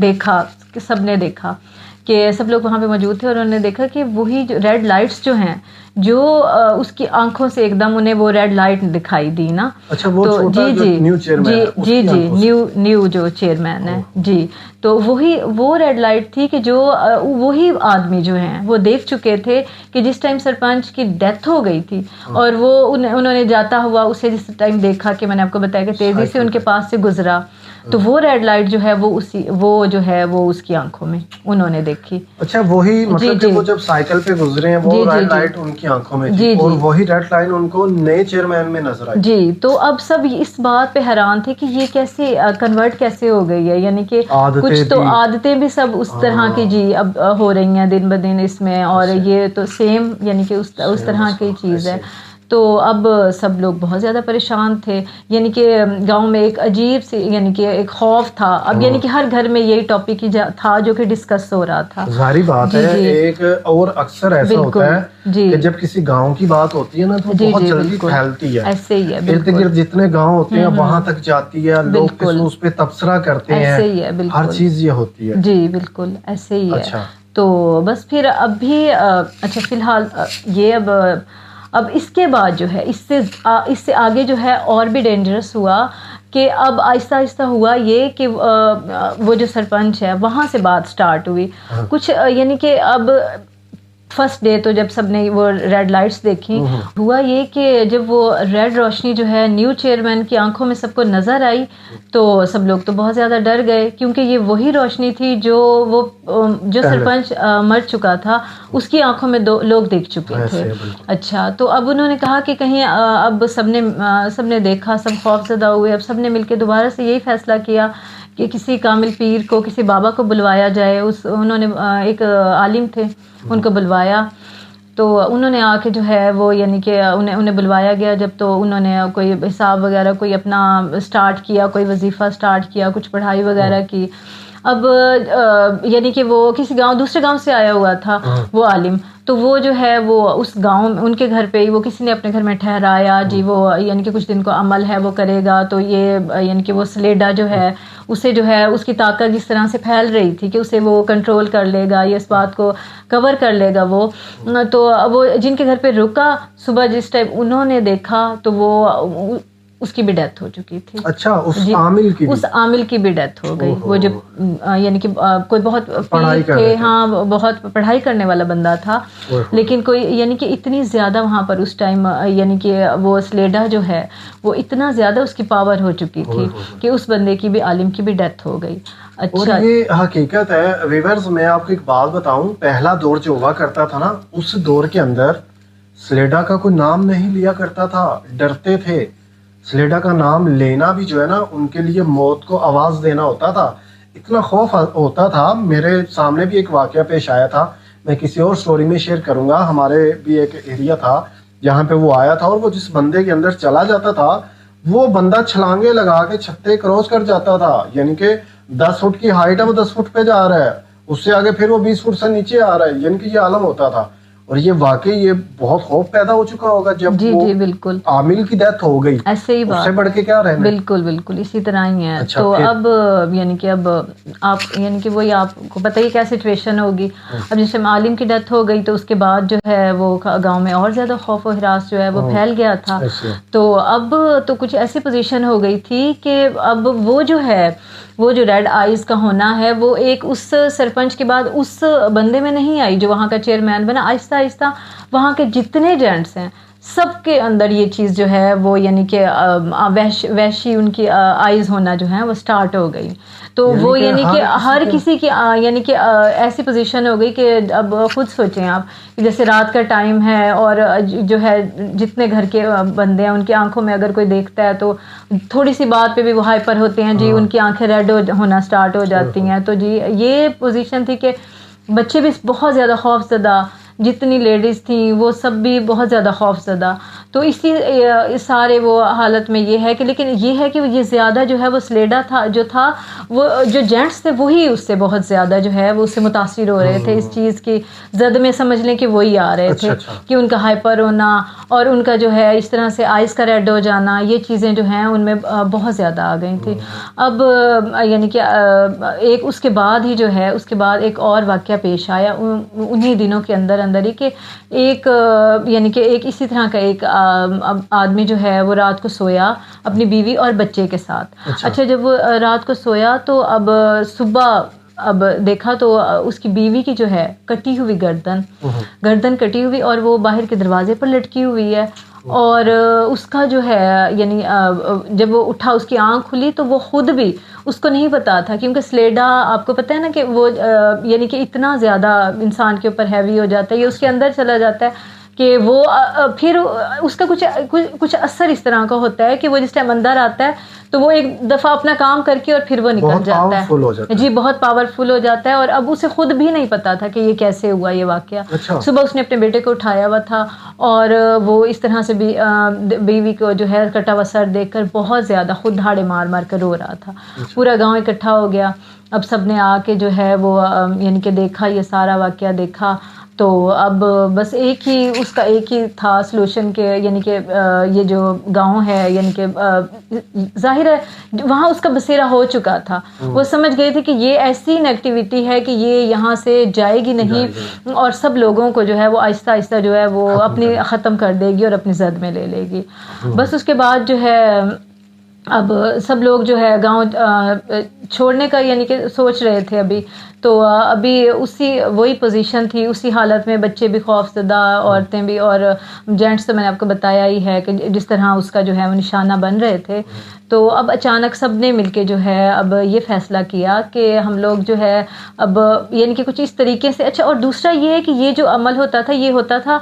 دیکھا کہ سب نے دیکھا کہ سب لوگ وہاں پہ موجود تھے اور انہوں نے دیکھا کہ وہی جو ریڈ لائٹس جو ہیں جو اس کی آنکھوں سے ایک دم انہیں وہ ریڈ لائٹ دکھائی دی نا. تو جی نیو جو چیئرمین ہے جی تو وہ ریڈ لائٹ تھی کہ جو وہی آدمی جو ہیں وہ دیکھ چکے تھے کہ جس ٹائم سرپنچ کی ڈیتھ ہو گئی تھی اور وہ انہوں نے جاتا ہوا اسے جس ٹائم دیکھا کہ میں نے آپ کو بتایا کہ تیزی سے ان کے پاس سے گزرا تو وہ ریڈ لائٹ جو ہے وہ جو ہے وہ اس کی آنکھوں میں انہوں نے دیکھی. اچھا وہی مطلب کہ وہ جب سائیکل پہ گزرے ہیں وہ ریڈ لائٹ ان کی آنکھوں میں تھی اور وہی ریڈ لائٹ ان کو نئے چیئرمین میں نظر آئی. جی تو اب سب اس بات پہ حیران تھے کہ یہ کیسے کنورٹ کیسے ہو گئی ہے یعنی کہ کچھ تو عادتیں بھی سب اس طرح کی جی اب ہو رہی ہیں دن بدن اس میں اور یہ تو سیم یعنی کہ اس طرح کی چیز ہے. تو اب سب لوگ بہت زیادہ پریشان تھے یعنی کہ گاؤں میں ایک عجیب سی یعنی کہ ایک خوف تھا. اب یعنی کہ ہر گھر میں یہی ٹاپک تھا جو کہ ڈسکس ہو رہا تھا. ظاہری بات ہے ایک اور اکثر ایسا ہوتا ہے کہ جب کسی گاؤں کی بات ہوتی ہے نا تو بہت جلدی پھیلتی ہے. ایسے ہی ہے ارد گرد جتنے گاؤں ہوتے ہیں وہاں تک جاتی ہے لوگ اس پہ تبصرہ کرتے ہیں ایسے ہی ہے ہر چیز یہ ہوتی ہے. جی بالکل ایسے ہی ہے. تو بس پھر اب بھی اچھا فی الحال یہ اب اس کے بعد جو ہے اس سے آگے جو ہے اور بھی ڈینجرس ہوا کہ اب آہستہ آہستہ ہوا یہ کہ وہ جو سرپنچ ہے وہاں سے بات سٹارٹ ہوئی کچھ یعنی کہ اب فرسٹ ڈے تو جب سب نے وہ ریڈ لائٹس دیکھی، ہوا یہ کہ جب وہ ریڈ روشنی جو ہے نیو چیئرمین کی آنکھوں میں سب کو نظر آئی تو سب لوگ تو بہت زیادہ ڈر گئے، کیونکہ یہ وہی روشنی تھی جو سرپنچ مر چکا تھا اس کی آنکھوں میں لوگ دیکھ چکے تھے۔ اچھا، تو اب انہوں نے کہا کہ کہیں اب سب نے دیکھا، سب خوف زدہ ہوئے، اب سب نے مل کے دوبارہ سے یہی فیصلہ کیا کہ کسی کامل پیر کو، کسی بابا کو بلوایا جائے۔ انہوں نے ایک عالم تھے ان کو بلوایا، تو انہوں نے آ کے جو ہے وہ یعنی کہ انہیں بلوایا گیا جب، تو انہوں نے کوئی حساب وغیرہ کوئی اپنا سٹارٹ کیا، کوئی وظیفہ سٹارٹ کیا، کچھ پڑھائی وغیرہ کی۔ اب یعنی کہ وہ کسی دوسرے گاؤں سے آیا ہوا تھا وہ عالم، تو وہ جو ہے وہ اس گاؤں ان کے گھر پہ ہی وہ کسی نے اپنے گھر میں ٹھہرایا جی، وہ یعنی کہ کچھ دن کو عمل ہے وہ کرے گا، تو یہ یعنی کہ وہ سلیڈا جو ہے اسے جو ہے اس کی طاقت جس طرح سے پھیل رہی تھی کہ اسے وہ کنٹرول کر لے گا یا اس بات کو کور کر لے گا وہ، تو وہ جن کے گھر پہ رکا صبح جس ٹائم انہوں نے دیکھا تو وہ اس کی بھی ڈیتھ ہو چکی تھی۔ اچھا، اس عامل کی بھی ڈیتھ ہو گئی۔ وہ جو یعنی کہ کوئی بہت پیر تھے، ہاں بہت پڑھائی کرنے والا بندہ تھا، لیکن کوئی یعنی کہ اتنی زیادہ وہاں پر اس ٹائم یعنی کہ وہ سلیڈا جو ہے وہ اتنا زیادہ اس کی پاور ہو چکی تھی کہ اس بندے کی بھی، عالم کی بھی ڈیتھ ہو گئی۔ اچھا، یہ حقیقت ہے ویورز، میں آپ کو ایک بات بتاؤں، پہلا دور جو ہوا کرتا تھا نا، اس دور کے اندر سلیڈا کا کوئی نام نہیں لیا کرتا تھا، ڈرتے تھے۔ سلیڈا کا نام لینا بھی جو ہے نا ان کے لیے موت کو آواز دینا ہوتا تھا، اتنا خوف ہوتا تھا۔ میرے سامنے بھی ایک واقعہ پیش آیا تھا، میں کسی اور سٹوری میں شیئر کروں گا۔ ہمارے بھی ایک ایریا تھا جہاں پہ وہ آیا تھا، اور وہ جس بندے کے اندر چلا جاتا تھا وہ بندہ چھلانگے لگا کے چھتے کراس کر جاتا تھا، یعنی کہ 10 فٹ کی ہائٹ ہے، وہ 10 فٹ پہ جا رہا ہے، اس سے آگے پھر وہ 20 فٹ سے نیچے آ رہا ہے، یعنی کہ یہ عالم ہوتا تھا۔ اور یہ واقعی یہ بہت خوف پیدا ہو چکا ہوگا جب جی بالکل عامل کی ڈیتھ ہو گئی، ایسے ہی بات، اس سے بڑھ کے کیا رہنا۔ بالکل اسی طرح ہی ہے۔ اچھا، تو اب یعنی کہ اب آپ یعنی کہ وہی آپ کو پتہ ہی کیا سچویشن ہوگی۔ اب جیسے عالم کی ڈیتھ ہو گئی تو اس کے بعد جو ہے وہ گاؤں میں اور زیادہ خوف و ہراس جو ہے وہ پھیل گیا تھا۔ تو اب تو کچھ ایسی پوزیشن ہو گئی تھی کہ اب وہ جو ہے وہ جو ریڈ آئیز کا ہونا ہے وہ ایک اس سرپنچ کے بعد اس بندے میں نہیں آئی جو وہاں کا چیئرمین بنا، آہستہ آہستہ وہاں کے جتنے جینٹس ہیں سب کے اندر یہ چیز جو ہے وہ یعنی کہ وحشی ان کی آئیز ہونا جو ہے وہ سٹارٹ ہو گئی۔ تو وہ یعنی کہ ہر کسی کی یعنی کہ ایسی پوزیشن ہو گئی کہ اب خود سوچیں آپ کہ جیسے رات کا ٹائم ہے اور جو ہے جتنے گھر کے بندے ہیں ان کی آنکھوں میں اگر کوئی دیکھتا ہے تو تھوڑی سی بات پہ بھی وہ ہائپر ہوتے ہیں جی، ان کی آنکھیں ریڈ ہونا سٹارٹ ہو جاتی ہیں۔ تو جی یہ پوزیشن تھی کہ بچے بھی بہت زیادہ خوف زدہ، جتنی لیڈیز تھیں وہ سب بھی بہت زیادہ خوف زدہ۔ تو اسی سارے وہ حالت میں یہ ہے کہ لیکن یہ ہے کہ یہ زیادہ جو ہے وہ سلیڈا تھا وہ جو جینٹس تھے وہی اس سے بہت زیادہ جو ہے وہ اس سے متاثر ہو رہے تھے، اس چیز کی زد میں سمجھ لیں کہ وہی آ رہے تھے کہ ان کا ہائپر ہونا اور ان کا جو ہے اس طرح سے آئز کا ریڈ ہو جانا، یہ چیزیں جو ہیں ان میں بہت زیادہ آ گئی تھی۔ اب یعنی کہ ایک اس کے بعد ہی جو ہے اس کے بعد ایک اور واقعہ پیش آیا انہی دنوں کے اندر ہی کہ ایک یعنی کہ ایک اسی طرح کا ایک آدمی جو ہے وہ رات کو سویا اپنی بیوی اور بچے کے ساتھ۔ اچھا، جب وہ رات کو سویا تو اب صبح اب دیکھا تو اس کی بیوی کی جو ہے کٹی ہوئی گردن کٹی ہوئی اور وہ باہر کے دروازے پر لٹکی ہوئی ہے، اور اس کا جو ہے یعنی جب وہ اٹھا اس کی آنکھ کھلی تو وہ خود بھی اس کو نہیں پتا تھا، کیونکہ سلیڈا آپ کو پتہ ہے نا کہ وہ یعنی کہ اتنا زیادہ انسان کے اوپر ہیوی ہو جاتا ہے، یہ اس کے اندر چلا جاتا ہے کہ وہ پھر اس کا کچھ اثر اس طرح کا ہوتا ہے کہ وہ جس ٹائم اندر آتا ہے تو وہ ایک دفعہ اپنا کام کر کے اور پھر وہ نکل جاتا ہے جی، بہت پاورفل ہو جاتا ہے، اور اب اسے خود بھی نہیں پتا تھا کہ یہ کیسے ہوا یہ واقعہ۔ صبح اس نے اپنے بیٹے کو اٹھایا ہوا تھا اور وہ اس طرح سے بیوی کو جو ہے کٹا ہوا سر دیکھ کر بہت زیادہ خود دھاڑے مار کر رو رہا تھا۔ پورا گاؤں اکٹھا ہو گیا، اب سب نے آ کے جو ہے وہ یعنی کہ دیکھا، یہ سارا واقعہ دیکھا، تو اب بس ایک ہی تھا سلوشن کے، یعنی کہ یہ جو گاؤں ہے یعنی کہ ظاہر ہے وہاں اس کا بسیرا ہو چکا تھا، وہ سمجھ گئے تھے کہ یہ ایسی نیگیٹیوٹی ہے کہ یہ یہاں سے جائے گی نہیں اور سب لوگوں کو جو ہے وہ آہستہ آہستہ جو ہے وہ اپنی ختم کر دے گی اور اپنی زد میں لے لے گی۔ بس اس کے بعد جو ہے اب سب لوگ جو ہے گاؤں چھوڑنے کا یعنی کہ سوچ رہے تھے ابھی، تو ابھی وہی پوزیشن تھی، اسی حالت میں بچے بھی خوف زدہ، عورتیں بھی، اور جینٹس تو میں نے آپ کو بتایا ہی ہے کہ جس طرح اس کا جو ہے وہ نشانہ بن رہے تھے. تو اب اچانک سب نے مل کے جو ہے اب یہ فیصلہ کیا کہ ہم لوگ جو ہے اب یعنی کہ کچھ اس طریقے سے. اچھا، اور دوسرا یہ ہے کہ یہ جو عمل ہوتا تھا یہ ہوتا تھا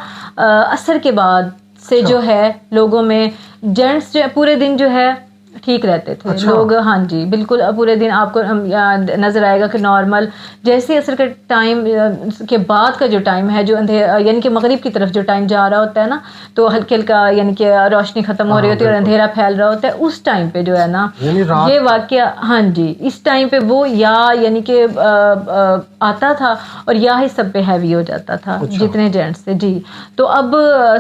عصر کے بعد سے جو ہے لوگوں میں، جینٹس جو پورے دن جو ہے ٹھیک رہتے تھے لوگ. ہاں جی بالکل، پورے دن آپ کو نظر آئے گا کہ نارمل. جیسے عصر کے ٹائم کے بعد کا جو ٹائم ہے، جو یعنی کہ مغرب کی طرف جو ٹائم جا رہا ہوتا ہے نا، تو ہلکا ہلکا یعنی کہ روشنی ختم ہو رہی ہوتی ہے اور اندھیرا پھیل رہا ہوتا ہے، اس ٹائم پہ جو ہے نا یہ واقعہ، ہاں جی اس ٹائم پہ وہ یا یعنی کہ آتا تھا اور یا ہی سب پہ ہیوی ہو جاتا تھا جتنے جینٹس تھے. جی تو اب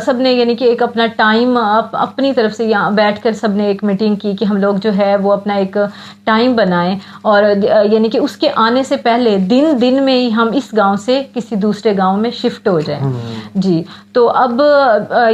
سب نے یعنی کہ ایک اپنا ٹائم اپنی طرف سے یہاں بیٹھ کر سب نے ایک میٹنگ کی کہ ہم لوگ جو ہے وہ اپنا ایک ٹائم بنائیں، اور یعنی کہ اس کے آنے سے پہلے دن میں ہی ہم اس گاؤں سے کسی دوسرے گاؤں میں شفٹ ہو جائیں. جی تو اب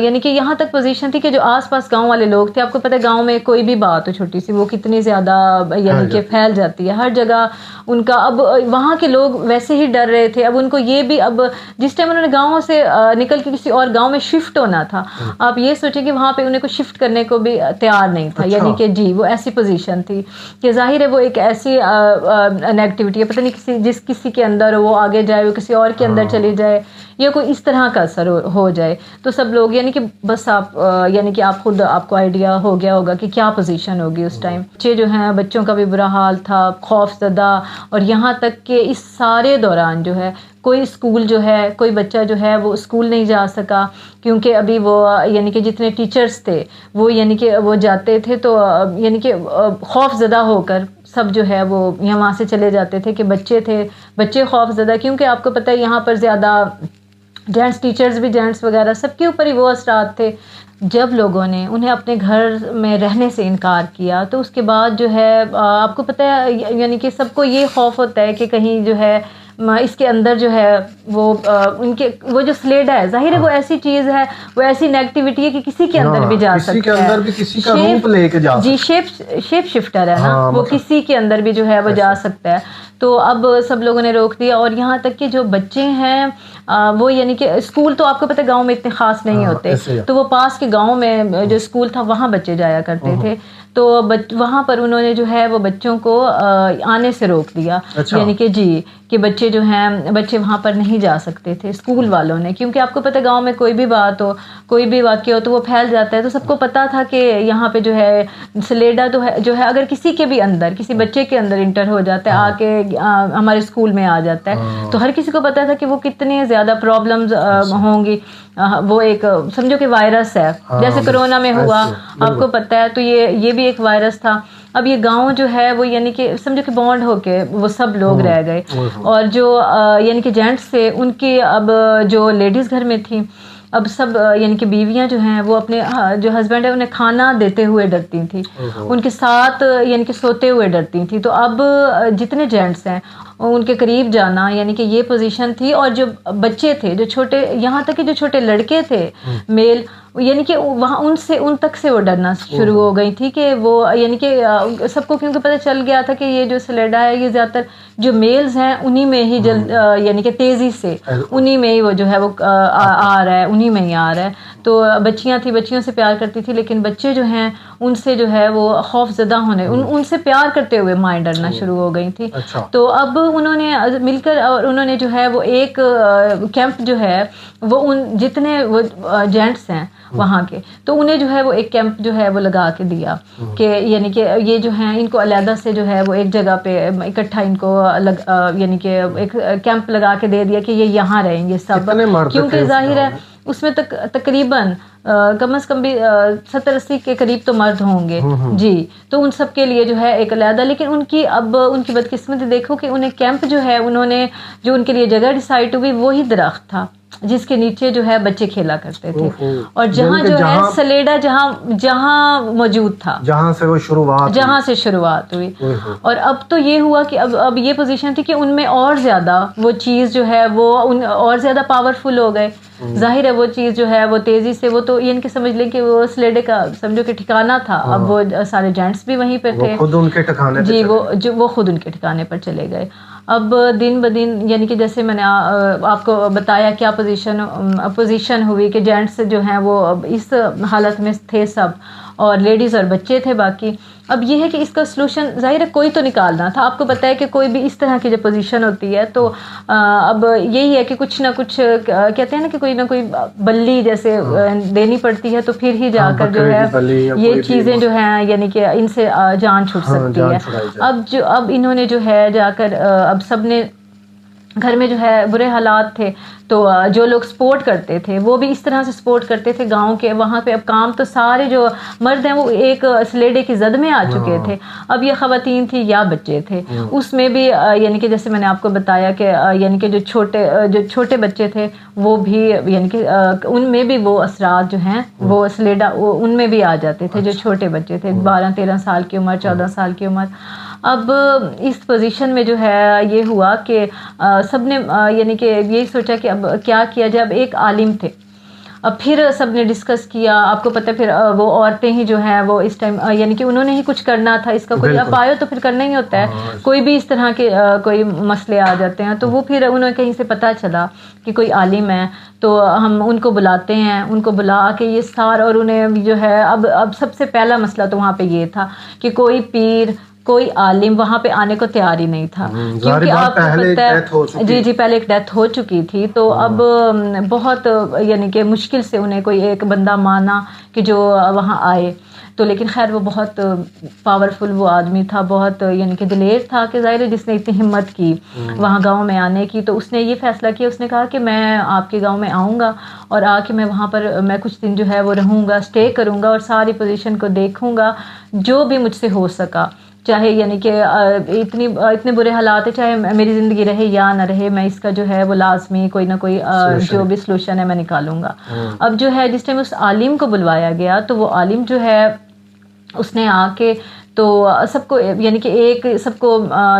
یعنی کہ یہاں تک پوزیشن تھی کہ جو آس پاس گاؤں والے لوگ تھے، آپ کو پتہ ہے گاؤں میں کوئی بھی بات ہو چھوٹی سی وہ کتنی زیادہ یعنی کہ پھیل جاتی ہے ہر جگہ ان کا. اب وہاں کے لوگ ویسے ہی ڈر رہے تھے، اب ان کو یہ بھی، اب جس ٹائم انہوں نے گاؤں سے نکل کے کسی اور گاؤں میں شفٹ ہونا تھا، آپ یہ سوچیں کہ وہاں پہ انہیں کو شفٹ کرنے کو بھی تیار نہیں تھا. یعنی کہ جی وہ ایسی پوزیشن تھی کہ ظاہر ہے وہ ایک ایسی نیگیٹیوٹی ہے، پتہ نہیں کسی کے اندر وہ آگے جائے، وہ کسی اور کے اندر چلی جائے، یا کوئی اس طرح کا اثر ہو جائے. تو سب لوگ یعنی کہ بس آپ یعنی کہ آپ خود آپ کو آئیڈیا ہو گیا ہوگا کہ کیا پوزیشن ہوگی اس ٹائم. بچے جو ہیں، بچوں کا بھی برا حال تھا، خوف زدہ، اور یہاں تک کہ اس سارے دوران جو ہے کوئی اسکول جو ہے، کوئی بچہ جو ہے وہ اسکول نہیں جا سکا، کیونکہ ابھی وہ یعنی کہ جتنے ٹیچرز تھے وہ یعنی کہ وہ جاتے تھے تو یعنی کہ خوف زدہ ہو کر سب جو ہے وہ یہاں سے چلے جاتے تھے کہ بچے خوف زدہ، کیونکہ آپ کو پتہ ہے یہاں پر زیادہ جینٹس ٹیچرز بھی، جینٹس وغیرہ سب کے اوپر ہی وہ اثرات تھے. جب لوگوں نے انہیں اپنے گھر میں رہنے سے انکار کیا تو اس کے بعد جو ہے آپ کو پتہ ہے یعنی کہ سب کو یہ خوف ہوتا ہے کہ کہیں جو ہے اس کے اندر جو ہے وہ ان کے وہ جو سلیڈا ہے، ظاہر ہے وہ ایسی چیز ہے، وہ ایسی نیگیٹیوٹی ہے کہ کسی کے اندر بھی جا سکتا ہے. جی شیپ شفٹر ہے نا، وہ کسی کے اندر بھی جو ہے وہ جا سکتا ہے. تو اب سب لوگوں نے روک دیا، اور یہاں تک کہ جو بچے ہیں وہ یعنی کہ اسکول تو آپ کو پتہ گاؤں میں اتنے خاص نہیں ہوتے، تو وہ پاس کے گاؤں میں جو اسکول تھا وہاں بچے جایا کرتے تھے. تو وہاں پر انہوں نے جو ہے وہ بچوں کو آنے سے روک دیا. یعنی کہ جی کہ بچے جو ہیں بچے وہاں پر نہیں جا سکتے تھے اسکول والوں نے، کیونکہ آپ کو پتہ گاؤں میں کوئی بھی بات ہو، کوئی بھی واقعہ ہو تو وہ پھیل جاتا ہے. تو سب کو پتہ تھا کہ یہاں پہ جو ہے سلیڈا تو ہے جو ہے، اگر کسی کے بھی اندر، کسی بچے کے اندر انٹر ہو جاتا ہے، آ کے ہمارے اسکول میں آ جاتا ہے، تو ہر کسی کو پتہ تھا کہ وہ کتنے زیادہ پرابلمز ہوں گی. وہ ایک سمجھو کہ وائرس ہے، جیسے کرونا میں ہوا آپ کو پتہ ہے، تو یہ بھی ایک وائرس تھا. اب یہ گاؤں جو ہے وہ یعنی کہ سمجھو کہ بانڈ ہو کے وہ سب لوگ رہ گئے، اور جو یعنی کہ جینٹس تھے ان کی اب جو لیڈیز گھر میں تھیں، اب سب یعنی کہ بیویاں جو ہیں وہ اپنے جو ہسبینڈ ہے انہیں کھانا دیتے ہوئے ڈرتی تھیں، ان کے ساتھ یعنی کہ سوتے ہوئے ڈرتی تھیں. تو اب جتنے جینٹس ہیں ان کے قریب جانا یعنی کہ یہ پوزیشن تھی. اور جو بچے تھے جو چھوٹے، یہاں تک کہ جو چھوٹے لڑکے تھے میل، یعنی کہ وہاں ان تک سے وہ ڈرنا شروع ہو گئی تھی کہ وہ یعنی کہ سب کو کیونکہ پتہ چل گیا تھا کہ یہ جو سلیڈا ہے یہ زیادہ تر جو میلز ہیں انہی میں ہی یعنی کہ تیزی سے انہی میں ہی وہ جو ہے وہ آ رہا ہے، انہی میں ہی آ رہا ہے. تو بچیاں تھیں، بچیوں سے پیار کرتی تھی، لیکن بچے جو ہیں ان سے جو ہے وہ خوف زدہ ہونے، ان سے پیار کرتے ہوئے مائیں ڈرنا شروع ہو گئی تھی. تو اب انہوں نے مل کر اور انہوں نے جو ہے وہ ایک کیمپ جو ہے وہ ان جتنے وہ جینٹس ہیں وہاں کے، تو انہیں جو ہے وہ ایک کیمپ جو ہے وہ لگا کے دیا کہ یعنی کہ یہ جو ہیں ان کو علیحدہ سے جو ہے وہ ایک جگہ پہ اکٹھا ان کو یعنی کہ ایک کیمپ لگا کے دے دیا کہ یہ یہاں رہیں گے سب، کیونکہ ظاہر ہے اس میں تقریباً کم از کم بھی 70-80 کے قریب تو مرد ہوں گے. جی تو ان سب کے لیے جو ہے ایک علیحدہ، لیکن ان کی بدقسمتی دیکھو کہ انہیں کیمپ جو ہے انہوں نے جو ان کے لیے جگہ ڈیسائیڈ ہوئی وہی درخت تھا جس کے نیچے جو ہے بچے کھیلا کرتے تھے، اور جہاں جو ہے سلیڈا جہاں موجود تھا، جہاں سے شروعات ہوئی. اور اب تو یہ ہوا کہ اب یہ پوزیشن تھی کہ ان میں اور زیادہ وہ چیز جو ہے وہ اور زیادہ پاورفل ہو گئے. ظاہر ہے وہ چیز جو ہے وہ تیزی سے وہ تو تو یعنی کہ سمجھ لیں کہ وہ سلیڈے کا سمجھو کہ ٹھکانہ تھا. اب وہ سارے جینٹس بھی وہیں پہ تھے, خود ان کے ٹھکانے جی وہ خود ان کے ٹھکانے پر چلے گئے. اب دن بدن یعنی کہ جیسے میں نے آپ کو بتایا کیا پوزیشن ہوئی کہ جینٹس جو ہیں وہ اس حالت میں تھے سب, اور لیڈیز اور بچے تھے باقی. اب یہ ہے کہ اس کا سلوشن ظاہر ہے کوئی تو نکالنا تھا. آپ کو پتہ ہے کہ کوئی بھی اس طرح کی جو پوزیشن ہوتی ہے تو اب یہی ہے کہ کچھ نہ کچھ کہتے ہیں نا کہ کوئی نہ کوئی بلی جیسے دینی پڑتی ہے, تو پھر ہی جا کر جو ہے یہ چیزیں جو ہیں یعنی کہ ان سے جان چھوٹ سکتی ہے. اب انہوں نے جو ہے جا کر اب سب نے گھر میں جو ہے برے حالات تھے, تو جو لوگ سپورٹ کرتے تھے وہ بھی اس طرح سے سپورٹ کرتے تھے گاؤں کے. وہاں پہ اب کام تو سارے جو مرد ہیں وہ ایک سلیڈے کی زد میں آ چکے تھے. اب یہ خواتین تھی یا بچے تھے, اس میں بھی یعنی کہ جیسے میں نے آپ کو بتایا کہ یعنی کہ جو چھوٹے بچے تھے وہ بھی یعنی کہ ان میں بھی وہ اثرات جو ہیں وہ سلیڈا ان میں بھی آ جاتے تھے. جو چھوٹے بچے تھے 12-13 سال کی عمر, 14 سال کی عمر. اب اس پوزیشن میں جو ہے یہ ہوا کہ سب نے یعنی کہ یہی سوچا کہ اب کیا کیا جائے. اب ایک عالم تھے, اب پھر سب نے ڈسکس کیا. آپ کو پتہ پھر وہ عورتیں ہی جو ہیں وہ اس ٹائم یعنی کہ انہوں نے ہی کچھ کرنا تھا اس کا. کوئی اب آئے تو پھر کرنا ہی ہوتا ہے, کوئی بھی اس طرح کے کوئی مسئلے آ جاتے ہیں. تو وہ پھر انہیں کہیں سے پتہ چلا کہ کوئی عالم ہے, تو ہم ان کو بلاتے ہیں. ان کو بلا کے یہ سارا, اور انہیں جو ہے اب سب سے پہلا مسئلہ تو وہاں پہ یہ تھا کہ کوئی پیر کوئی عالم وہاں پہ آنے کو تیار ہی نہیں تھا, کیونکہ آپ کو پتہ ہے جی پہلے ایک ڈیتھ ہو چکی تھی. تو اب بہت یعنی کہ مشکل سے انہیں کوئی ایک بندہ مانا کہ جو وہاں آئے. تو لیکن خیر وہ بہت پاورفل وہ آدمی تھا, بہت یعنی کہ دلیر تھا کہ ظاہر ہے جس نے اتنی ہمت کی وہاں گاؤں میں آنے کی. تو اس نے یہ فیصلہ کیا, اس نے کہا کہ میں آپ کے گاؤں میں آؤں گا اور آ کے میں وہاں پر میں کچھ دن جو ہے وہ رہوں گا, اسٹے کروں گا, اور ساری پوزیشن کو دیکھوں گا جو بھی مجھ سے ہو سکا. چاہے یعنی کہ اتنے برے حالات ہیں, چاہے میری زندگی رہے یا نہ رہے, میں اس کا جو ہے وہ لازمی کوئی نہ کوئی جو بھی سلوشن ہے میں نکالوں گا. اب جو ہے جس ٹائم اس عالم کو بلوایا گیا تو وہ عالم جو ہے اس نے آ کے تو سب کو یعنی کہ سب کو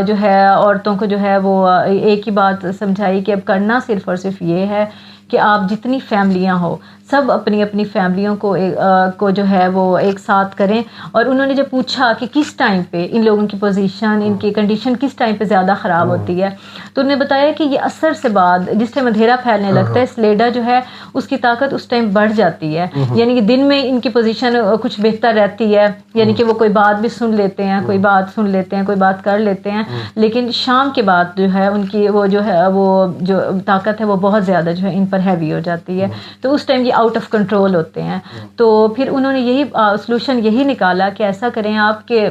جو ہے عورتوں کو جو ہے وہ ایک ہی بات سمجھائی کہ اب کرنا صرف اور صرف یہ ہے کہ آپ جتنی فیملیاں ہو سب اپنی اپنی فیملیوں کو جو ہے وہ ایک ساتھ کریں. اور انہوں نے جب پوچھا کہ کس ٹائم پہ ان لوگوں کی پوزیشن ان کی کنڈیشن کس ٹائم پہ زیادہ خراب ہوتی ہے, تو انہوں نے بتایا کہ یہ عصر سے بعد جس ٹائم اندھیرا پھیلنے لگتا ہے سلیڈا جو ہے اس کی طاقت اس ٹائم بڑھ جاتی ہے. یعنی کہ دن میں ان کی پوزیشن کچھ بہتر رہتی ہے, یعنی کہ وہ کوئی بات بھی سن لیتے ہیں, کوئی بات سن لیتے ہیں, کوئی بات کر لیتے ہیں. لیکن شام کے بعد جو ہے ان کی وہ جو ہے وہ جو طاقت ہے وہ بہت زیادہ جو ہے ان پر ہیوی ہو جاتی ہے. تو اس ٹائم یہ آؤٹ آف کنٹرول ہوتے ہیں. تو پھر انہوں نے یہی سلوشن یہی نکالا کہ ایسا کریں آپ کہ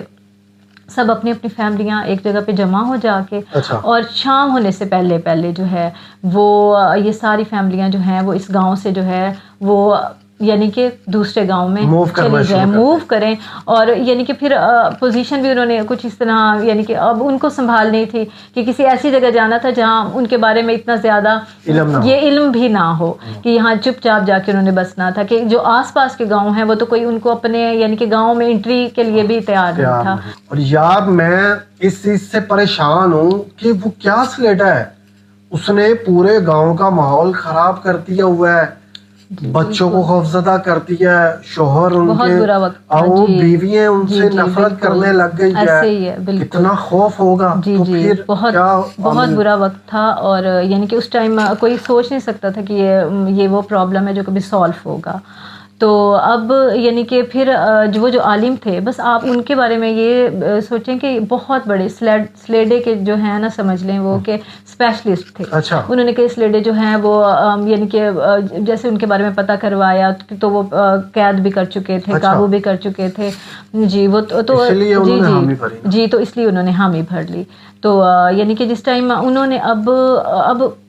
سب اپنی اپنی فیملیاں ایک جگہ پہ جمع ہو جا کے, اور شام ہونے سے پہلے جو ہے وہ یہ ساری فیملیاں جو ہیں وہ اس گاؤں سے جو ہے وہ یعنی کہ دوسرے گاؤں میں چلی جائیں, موو کریں. اور یعنی کہ پھر پوزیشن بھی انہوں نے کچھ اس طرح یعنی کہ اب ان کو سنبھالنی تھی کہ کسی ایسی جگہ جانا تھا جہاں ان کے بارے میں اتنا زیادہ یہ علم بھی نہ ہو, کہ یہاں چپ چاپ جا کے انہوں نے بسنا تھا. کہ جو آس پاس کے گاؤں ہیں وہ تو کوئی ان کو اپنے یعنی کہ گاؤں میں انٹری کے لیے بھی تیار نہیں تھا. اور یار میں اس چیز سے پریشان ہوں کہ وہ کیا سلیٹا ہے, اس نے پورے گاؤں کا ماحول خراب کر دیا ہوا ہے, بچوں کو خوفزدہ کرتی ہے, شوہر ان کے اور بیویاں ان سے نفرت کرنے لگ گئی ہے. کتنا خوف ہوگا. جی جی بہت برا وقت تھا. اور یعنی کہ اس ٹائم کوئی سوچ نہیں سکتا تھا کہ یہ وہ پرابلم ہے جو کبھی سالو ہوگا. تو اب یعنی کہ پھر جو عالم تھے بس آپ ان کے بارے میں یہ سوچیں کہ بہت بڑے سلیڈے کے جو ہیں نا سمجھ لیں وہ کہ اسپیشلسٹ تھے. انہوں نے کئی سلیڈے جو ہیں وہ یعنی کہ جیسے ان کے بارے میں پتہ کروایا تو وہ قید بھی کر چکے تھے, قابو بھی کر چکے تھے. جی وہ تو جی تو اس لیے انہوں نے حامی بھر لی. تو یعنی کہ جس ٹائم انہوں نے اب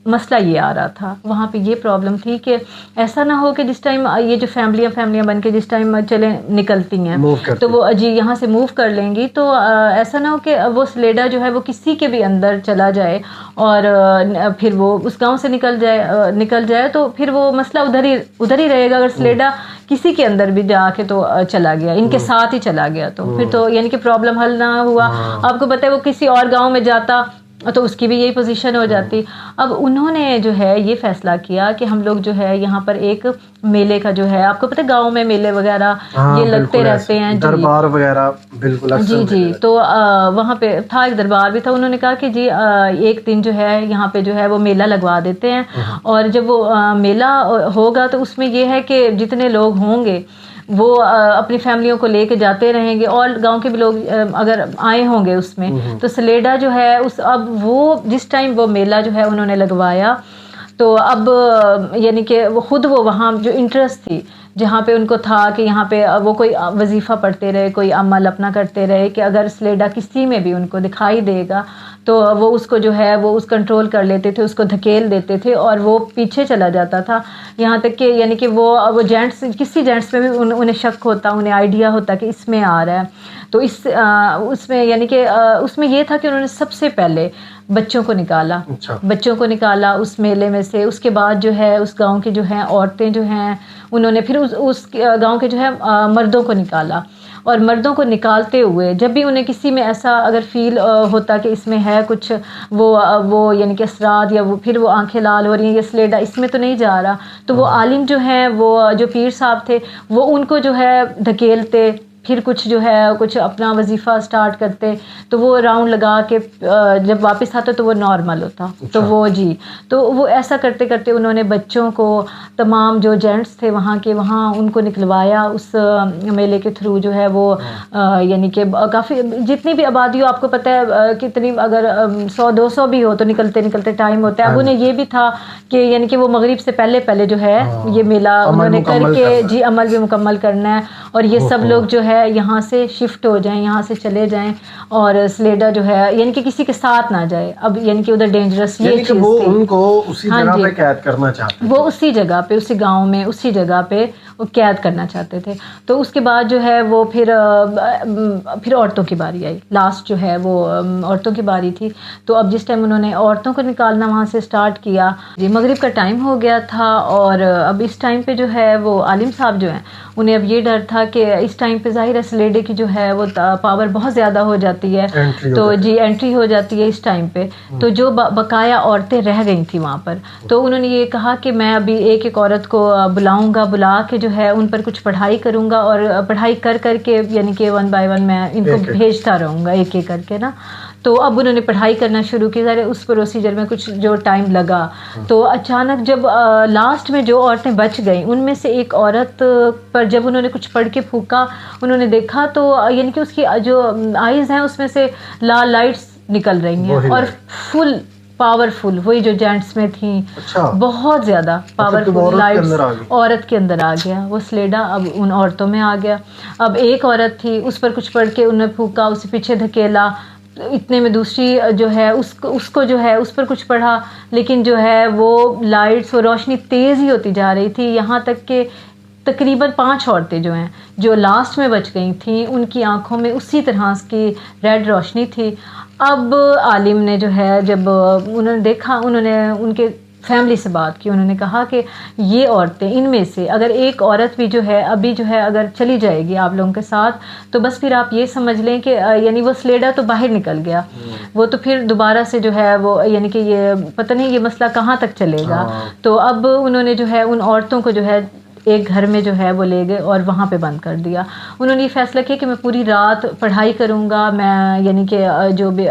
مسئلہ یہ آ رہا تھا وہاں پہ یہ پرابلم تھی کہ ایسا نہ ہو کہ جس ٹائم یہ جو فیملیاں بن کے جس ٹائم چلیں نکلتی ہیں تو وہ جی یہاں سے موو کر لیں گی, تو ایسا نہ ہو کہ وہ سلیڈا جو ہے وہ کسی کے بھی اندر چلا جائے اور پھر وہ اس گاؤں سے نکل جائے تو پھر وہ مسئلہ ادھر ہی رہے گا. اگر سلیڈا کسی کے اندر بھی جا کے تو چلا گیا, ان کے ساتھ ہی چلا گیا, تو پھر تو یعنی کہ پرابلم حل نہ ہوا. آپ کو پتہ ہے وہ کسی اور گاؤں میں جاتا تو اس کی بھی یہی پوزیشن ہو جاتی. اب انہوں نے جو ہے یہ فیصلہ کیا کہ ہم لوگ جو ہے یہاں پر ایک میلے کا جو ہے, آپ کو پتہ ہے گاؤں میں میلے وغیرہ یہ لگتے رہتے ہیں, دربار وغیرہ بالکل جی تو وہاں پہ تھا ایک دربار بھی تھا. انہوں نے کہا کہ جی ایک دن جو ہے یہاں پہ جو ہے وہ میلہ لگوا دیتے ہیں, اور جب وہ میلہ ہوگا تو اس میں یہ ہے کہ جتنے لوگ ہوں گے وہ اپنی فیملیوں کو لے کے جاتے رہیں گے, اور گاؤں کے بھی لوگ اگر آئے ہوں گے اس میں. تو سلیڈا جو ہے اب وہ جس ٹائم وہ میلہ جو ہے انہوں نے لگوایا, تو اب یعنی کہ وہ خود وہ وہاں جو انٹرسٹ تھی جہاں پہ ان کو تھا کہ یہاں پہ وہ کوئی وظیفہ پڑھتے رہے, کوئی عمل اپنا کرتے رہے, کہ اگر سلیڈا کسی میں بھی ان کو دکھائی دے گا تو وہ اس کو جو ہے وہ اس کنٹرول کر لیتے تھے, اس کو دھکیل دیتے تھے اور وہ پیچھے چلا جاتا تھا. یہاں تک کہ یعنی کہ وہ جینٹس, کسی جینٹس پہ بھی انہیں شک ہوتا, انہیں آئیڈیا ہوتا کہ اس میں آ رہا ہے. تو اس میں یعنی کہ اس میں یہ تھا کہ انہوں نے سب سے پہلے بچوں کو نکالا, بچوں کو نکالا اس میلے میں سے. اس کے بعد جو ہے اس گاؤں کی جو ہیں عورتیں جو ہیں انہوں نے پھر اس گاؤں کے جو ہے مردوں کو نکالا, اور مردوں کو نکالتے ہوئے جب بھی انہیں کسی میں ایسا اگر فیل ہوتا کہ اس میں ہے کچھ وہ یعنی کہ اثرات, یا وہ پھر وہ آنکھیں لال ہو رہی ہیں, یہ سلیڈا اس میں تو نہیں جا رہا, تو وہ عالم جو ہیں وہ جو پیر صاحب تھے وہ ان کو جو ہے دھکیلتے, پھر کچھ جو ہے کچھ اپنا وظیفہ سٹارٹ کرتے, تو وہ راؤنڈ لگا کے جب واپس آتا تو وہ نارمل ہوتا. تو وہ جی تو وہ ایسا کرتے کرتے انہوں نے بچوں کو, تمام جو جینٹس تھے وہاں کے, وہاں ان کو نکلوایا اس میلے کے تھرو جو ہے وہ یعنی کہ کافی جتنی بھی آبادی ہو, آپ کو پتہ ہے کتنی اگر 100-200 بھی ہو تو نکلتے نکلتے ٹائم ہوتا ہے. اب انہیں یہ بھی تھا کہ یعنی کہ وہ مغرب سے پہلے جو ہے یہ میلہ انہوں نے کر کے جی عمل بھی مکمل کرنا ہے, اور یہ سب لوگ جو ہے یہاں سے شفٹ ہو جائیں, یہاں سے چلے جائیں, اور سلیڈا جو ہے یعنی کہ کسی کے ساتھ نہ جائے. اب یعنی کہ ادھر ڈینجرس یہ چیز وہ ان کو اسی جگہ پہ قید کرنا چاہتے, وہ اسی جگہ پہ, اسی گاؤں میں اسی جگہ پہ وہ قید کرنا چاہتے تھے. تو اس کے بعد جو ہے وہ پھر عورتوں کی باری آئی, لاسٹ جو ہے وہ عورتوں کی باری تھی. تو اب جس ٹائم انہوں نے عورتوں کو نکالنا وہاں سے سٹارٹ کیا, جی مغرب کا ٹائم ہو گیا تھا, اور اب اس ٹائم پہ جو ہے وہ عالم صاحب جو ہیں انہیں اب یہ ڈر تھا کہ اس ٹائم پہ ظاہر ہے سلیڈے کی جو ہے وہ پاور بہت زیادہ ہو جاتی ہے, تو جی انٹری ہو جاتی ہے اس ٹائم پہ. تو جو بقایا عورتیں رہ گئی تھیں وہاں پر, تو انہوں نے یہ کہا کہ میں ابھی ایک ایک عورت کو بلاؤں گا, بلا کے جو ہے ان پر کچھ پڑھائی کروں گا, اور پڑھائی کر کے یعنی کہ 1 by 1 میں ان کو بھیجتا رہوں گا ایک ایک کر کے نا. تو اب انہوں نے پڑھائی کرنا شروع کی. ظاہر اس پروسیجر میں کچھ جو ٹائم لگا, تو اچانک جب لاسٹ میں جو عورتیں بچ گئیں ان میں سے ایک عورت پر جب انہوں نے کچھ پڑھ کے پھونکا, انہوں نے دیکھا تو یعنی کہ اس کی جو آئیز ہیں اس میں سے لال لائٹس نکل رہی ہیں, اور فل پاورفل, وہی جو جینٹس میں تھیں بہت زیادہ پاورفل لائٹس عورت کے اندر آ گیا. وہ سلیڈا اب ان عورتوں میں آ گیا. اب ایک عورت تھی, اس پر کچھ پڑھ کے انہوں نے پھونکا, اسے پیچھے دھکیلا, اتنے میں دوسری جو ہے اس کو جو ہے اس پر کچھ پڑھا, لیکن جو ہے وہ لائٹس و روشنی تیز ہی ہوتی جا رہی تھی, یہاں تک کہ تقریباً 5 عورتیں جو ہیں جو لاسٹ میں بچ گئی تھیں ان کی آنکھوں میں اسی طرح کی ریڈ روشنی تھی. اب عالم نے جو ہے جب انہوں نے دیکھا, انہوں نے ان کے فیملی سے بات کی, انہوں نے کہا کہ یہ عورتیں ان میں سے اگر ایک عورت بھی جو ہے ابھی جو ہے اگر چلی جائے گی آپ لوگوں کے ساتھ, تو بس پھر آپ یہ سمجھ لیں کہ یعنی وہ سلیڈا تو باہر نکل گیا, وہ تو پھر دوبارہ سے جو ہے وہ یعنی کہ یہ پتہ نہیں یہ مسئلہ کہاں تک چلے گا. تو اب انہوں نے جو ہے ان عورتوں کو جو ہے ایک گھر میں جو ہے وہ لے گئے اور وہاں پہ بند کر دیا. انہوں نے یہ فیصلہ کیا کہ میں پوری رات پڑھائی کروں گا, میں یعنی کہ جو بھی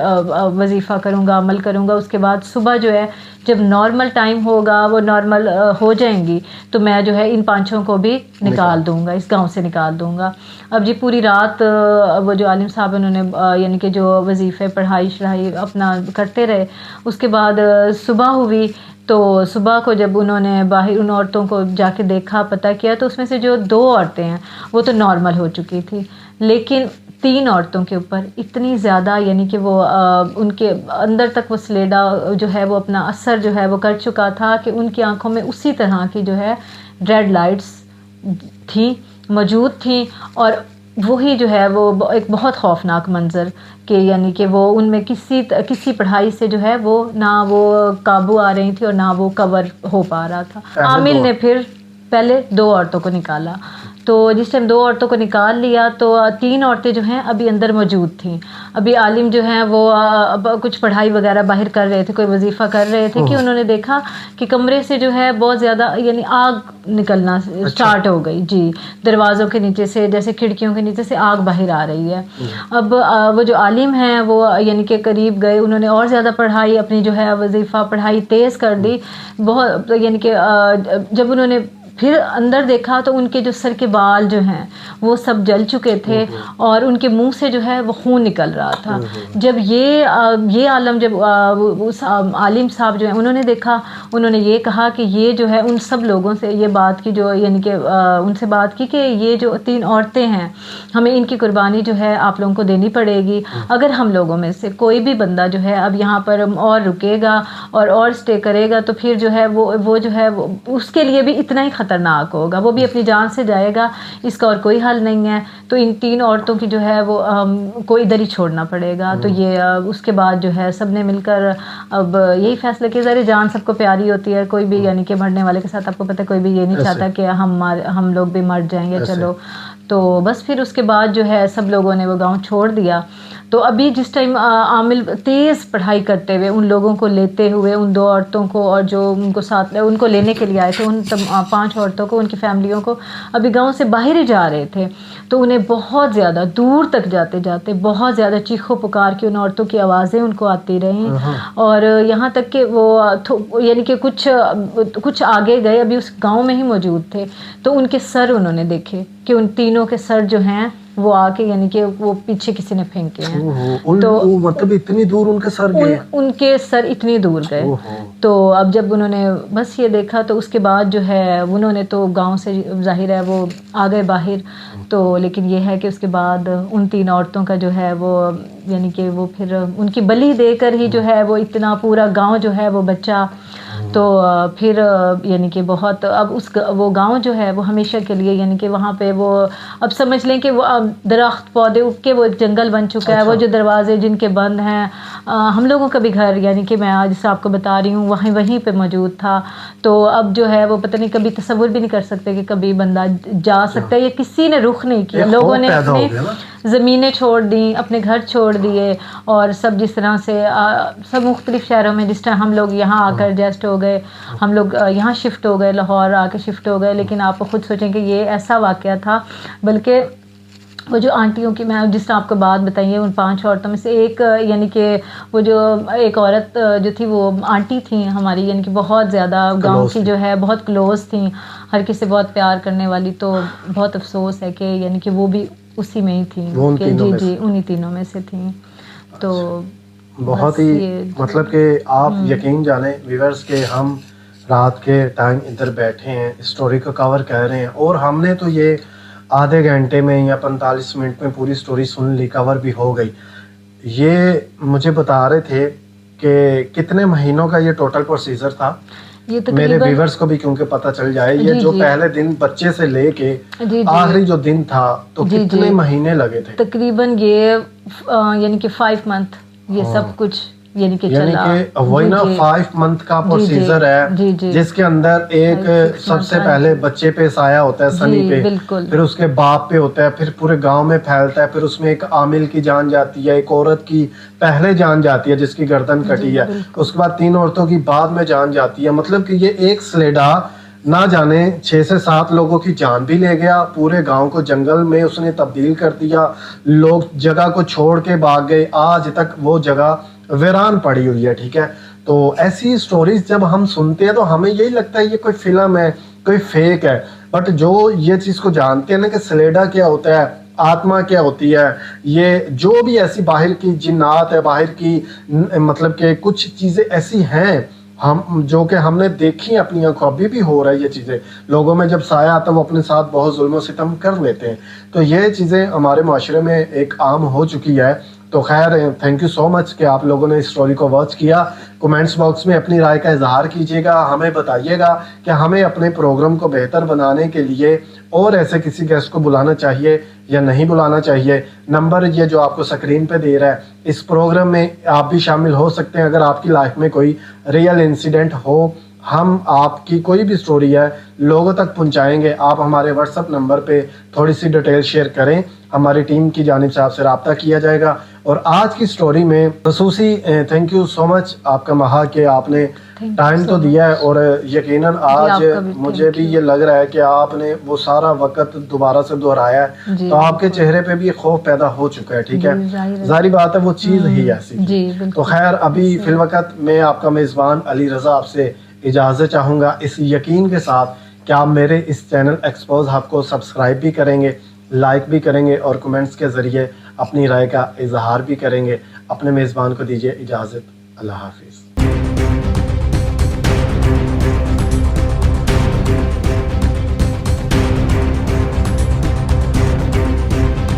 وظیفہ کروں گا, عمل کروں گا, اس کے بعد صبح جو ہے جب نارمل ٹائم ہوگا, وہ نارمل ہو جائیں گی, تو میں جو ہے ان 5 کو بھی نکال دوں گا, اس گاؤں سے نکال دوں گا. اب جی پوری رات وہ جو عالم صاحب انہوں نے یعنی کہ جو وظیفے پڑھائی شڑھائی اپنا کرتے رہے. اس کے بعد صبح ہوئی, تو صبح کو جب انہوں نے باہر ان عورتوں کو جا کے دیکھا, پتہ کیا, تو اس میں سے جو 2 عورتیں ہیں وہ تو نارمل ہو چکی تھی, لیکن 3 عورتوں کے اوپر اتنی زیادہ یعنی کہ وہ ان کے اندر تک وہ سلیڈا جو ہے وہ اپنا اثر جو ہے وہ کر چکا تھا کہ ان کی آنکھوں میں اسی طرح کی جو ہے ریڈ لائٹس تھیں, موجود تھیں. اور وہی جو ہے وہ ایک بہت خوفناک منظر کہ یعنی کہ وہ ان میں کسی پڑھائی سے جو ہے وہ نہ وہ قابو آ رہی تھی اور نہ وہ کور ہو پا رہا تھا. عامل نے پھر پہلے 2 عورتوں کو نکالا, تو جس ٹائم 2 عورتوں کو نکال لیا تو 3 عورتیں جو ہیں ابھی اندر موجود تھیں. ابھی عالم جو ہیں وہ کچھ پڑھائی وغیرہ باہر کر رہے تھے, کوئی وظیفہ کر رہے تھے کہ انہوں نے دیکھا کہ کمرے سے جو ہے بہت زیادہ یعنی آگ نکلنا سٹارٹ ہو گئی. جی, دروازوں کے نیچے سے جیسے کھڑکیوں کے نیچے سے آگ باہر آ رہی ہے. اب وہ جو عالم ہیں وہ یعنی کہ قریب گئے, انہوں نے اور زیادہ پڑھائی اپنی جو ہے وظیفہ پڑھائی تیز کر دی بہت. یعنی کہ جب انہوں نے پھر اندر دیکھا تو ان کے جو سر کے بال جو ہیں وہ سب جل چکے تھے اور ان کے منہ سے جو ہے وہ خون نکل رہا تھا. جب یہ عالم جب اس عالم صاحب جو ہیں انہوں نے دیکھا, انہوں نے یہ کہا کہ یہ جو ہے ان سب لوگوں سے یہ بات کی جو یعنی کہ ان سے بات کی کہ یہ جو 3 عورتیں ہیں ہمیں ان کی قربانی جو ہے آپ لوگوں کو دینی پڑے گی. اگر ہم لوگوں میں سے کوئی بھی بندہ جو ہے اب یہاں پر اور رکے گا اور اسٹے کرے گا تو پھر جو ہے وہ جو ہے اس کے لیے بھی اتنا ہی خطرناک ہوگا, وہ بھی اپنی جان سے جائے گا, اس کا اور کوئی حل نہیں ہے. تو ان 3 عورتوں کی جو ہے وہ کو ادھر ہی چھوڑنا پڑے گا. تو یہ اس کے بعد جو ہے سب نے مل کر اب یہی فیصلہ کیا. ذرا جان سب کو پیاری ہوتی ہے, کوئی بھی یعنی کہ مرنے والے کے ساتھ آپ کو پتہ ہے کوئی بھی یہ نہیں چاہتا کہ ہم لوگ بھی مر جائیں گے چلو. تو بس پھر اس کے بعد جو ہے سب لوگوں نے وہ گاؤں چھوڑ دیا. تو ابھی جس ٹائم عامل تیز پڑھائی کرتے ہوئے ان لوگوں کو لیتے ہوئے ان 2 عورتوں کو اور جو ان کو ساتھ ان کو لینے کے لیے آئے تھے ان 5 عورتوں کو, ان کی فیملیوں کو, ابھی گاؤں سے باہر ہی جا رہے تھے. تو انہیں بہت زیادہ دور تک جاتے جاتے بہت زیادہ چیخو پکار کی ان عورتوں کی آوازیں ان کو آتی رہیں اور یہاں تک کہ وہ یعنی کہ کچھ آگے گئے, ابھی اس گاؤں میں ہی موجود تھے تو ان کے سر انہوں نے دیکھے کہ ان تینوں کے سر جو ہیں وہ آ کے یعنی کہ وہ پیچھے کسی نے پھینکے ہیں. تو مطلب اتنی دور ان کے سر گئے, ان کے سر اتنی دور گئے. تو اب جب انہوں نے بس یہ دیکھا تو اس کے بعد جو ہے انہوں نے تو گاؤں سے ظاہر ہے وہ آ گئے باہر. تو لیکن یہ ہے کہ اس کے بعد ان 3 عورتوں کا جو ہے وہ یعنی کہ وہ پھر ان کی بلی دے کر ہی جو ہے وہ اتنا پورا گاؤں جو ہے وہ بچا. تو پھر یعنی کہ بہت اب وہ گاؤں جو ہے وہ ہمیشہ کے لیے یعنی کہ وہاں پہ وہ اب سمجھ لیں کہ وہ درخت پودے اگ کے وہ ایک جنگل بن چکا ہے. وہ جو دروازے جن کے بند ہیں, ہم لوگوں کا بھی گھر یعنی کہ میں آج سے آپ کو بتا رہی ہوں وہیں پہ موجود تھا. تو اب جو ہے وہ پتہ نہیں کبھی تصور بھی نہیں کر سکتے کہ کبھی بندہ جا سکتا ہے. یہ کسی نے رخ نہیں کیا, لوگوں نے اپنے زمینیں چھوڑ دیں, اپنے گھر چھوڑ دیے اور سب جس طرح سے سب مختلف شہروں میں جس طرح ہم لوگ یہاں آ کر ایڈجسٹ ہو گئے, ہم لوگ یہاں شفٹ ہو گئے, لاہور آ کے شفٹ ہو گئے. لیکن آپ خود سوچیں کہ یہ ایسا واقعہ تھا. بلکہ وہ جو آنٹیوں کی میں جس طرح آپ کو بات بتائیے ان 5 عورتوں میں سے ایک یعنی کہ وہ جو ایک عورت جو تھی وہ آنٹی تھیں ہماری یعنی کہ بہت زیادہ گاؤں کی جو ہے بہت کلوز تھیں, ہر کسی سے بہت پیار کرنے والی. تو بہت افسوس ہے کہ یعنی کہ وہ بھی اسی میں ہی تھیں کہ جی انہی تینوں میں سے تھیں. تو بہت ہی مطلب کہ آپ یقین جانیں ویورز کے ہم رات کے ٹائم ادھر بیٹھے ہیں اسٹوری کو کور کر رہے ہیں اور ہم نے تو یہ آدھے گھنٹے میں یا 45 منٹ میں پوری سٹوری سن لی, کور بھی ہو گئی. یہ مجھے بتا رہے تھے کہ کتنے مہینوں کا یہ ٹوٹل پروسیجر تھا, میرے ویورز کو بھی کیونکہ پتہ چل جائے. یہ جو پہلے دن بچے سے لے کے آخری جو دن تھا تو کتنے مہینے لگے تھے؟ تقریباً یہ یعنی کہ 5 منتھ یہ سب کچھ یعنی کہ وہی نا 5 منتھ کا پروسیجر ہے جس کے اندر ایک سب سے پہلے بچے پہ سایہ ہوتا ہے سنی پہ, پھر اس کے باپ پہ ہوتا ہے, پھر پورے گاؤں میں پھیلتا ہے, پھر اس میں ایک عامل کی جان جاتی ہے, ایک عورت کی پہلے جان جاتی ہے جس کی گردن کٹی ہے, اس کے بعد 3 عورتوں کی بعد میں جان جاتی ہے. مطلب کہ یہ ایک سلیڈا نہ جانے 6 سے 7 لوگوں کی جان بھی لے گیا, پورے گاؤں کو جنگل میں اس نے تبدیل کر دیا, لوگ جگہ کو چھوڑ کے بھاگ گئے, آج تک وہ جگہ ویران پڑی ہوئی ہے. ٹھیک ہے, تو ایسی سٹوریز جب ہم سنتے ہیں تو ہمیں یہی لگتا ہے یہ کوئی فلم ہے, کوئی فیک ہے. بٹ جو یہ چیز کو جانتے ہیں نا کہ سلیڈا کیا ہوتا ہے, آتما کیا ہوتی ہے, یہ جو بھی ایسی باہر کی جنات ہے, باہر کی مطلب کہ کچھ چیزیں ایسی ہیں ہم جو کہ ہم نے دیکھی اپنی آنکھوں, ابھی بھی ہو رہا ہے یہ چیزیں. لوگوں میں جب سایہ آتا ہے وہ اپنے ساتھ بہت ظلم و ستم کر لیتے ہیں. تو یہ چیزیں ہمارے معاشرے میں ایک عام ہو چکی ہے. تو خیر تھینک یو سو مچ کہ آپ لوگوں نے اس اسٹوری کو واچ کیا. کومنٹس باکس میں اپنی رائے کا اظہار کیجیے گا, ہمیں بتائیے گا کہ ہمیں اپنے پروگرام کو بہتر بنانے کے لیے اور ایسے کسی گیسٹ کو بلانا چاہیے یا نہیں بلانا چاہیے. نمبر یہ جو آپ کو سکرین پہ دے رہا ہے, اس پروگرام میں آپ بھی شامل ہو سکتے ہیں اگر آپ کی لائف میں کوئی ریئل انسیڈنٹ ہو. ہم آپ کی کوئی بھی سٹوری ہے لوگوں تک پہنچائیں گے. آپ ہمارے واٹس ایپ نمبر پہ تھوڑی سی ڈیٹیل شیئر کریں, ہماری ٹیم کی جانب سے آپ سے رابطہ کیا جائے گا. اور آج کی سٹوری میں خصوصی تھینک یو سو مچ آپ کا مہا کہ آپ نے ٹائم تو دیا ہے, اور یقیناً آج مجھے بھی یہ لگ رہا ہے کہ آپ نے وہ سارا وقت دوبارہ سے دہرایا ہے, تو آپ کے چہرے پہ بھی خوف پیدا ہو چکا ہے. ٹھیک ہے, ظاہری بات ہے وہ چیز ہی ایسی. تو خیر ابھی فی الوقت میں آپ کا میزبان علی رضا آپ سے اجازت چاہوں گا, اس یقین کے ساتھ کہ آپ میرے اس چینل ایکسپوز ہب کو سبسکرائب بھی کریں گے, لائک بھی کریں گے, اور کمنٹس کے ذریعے اپنی رائے کا اظہار بھی کریں گے. اپنے میزبان کو دیجیے اجازت. اللہ حافظ.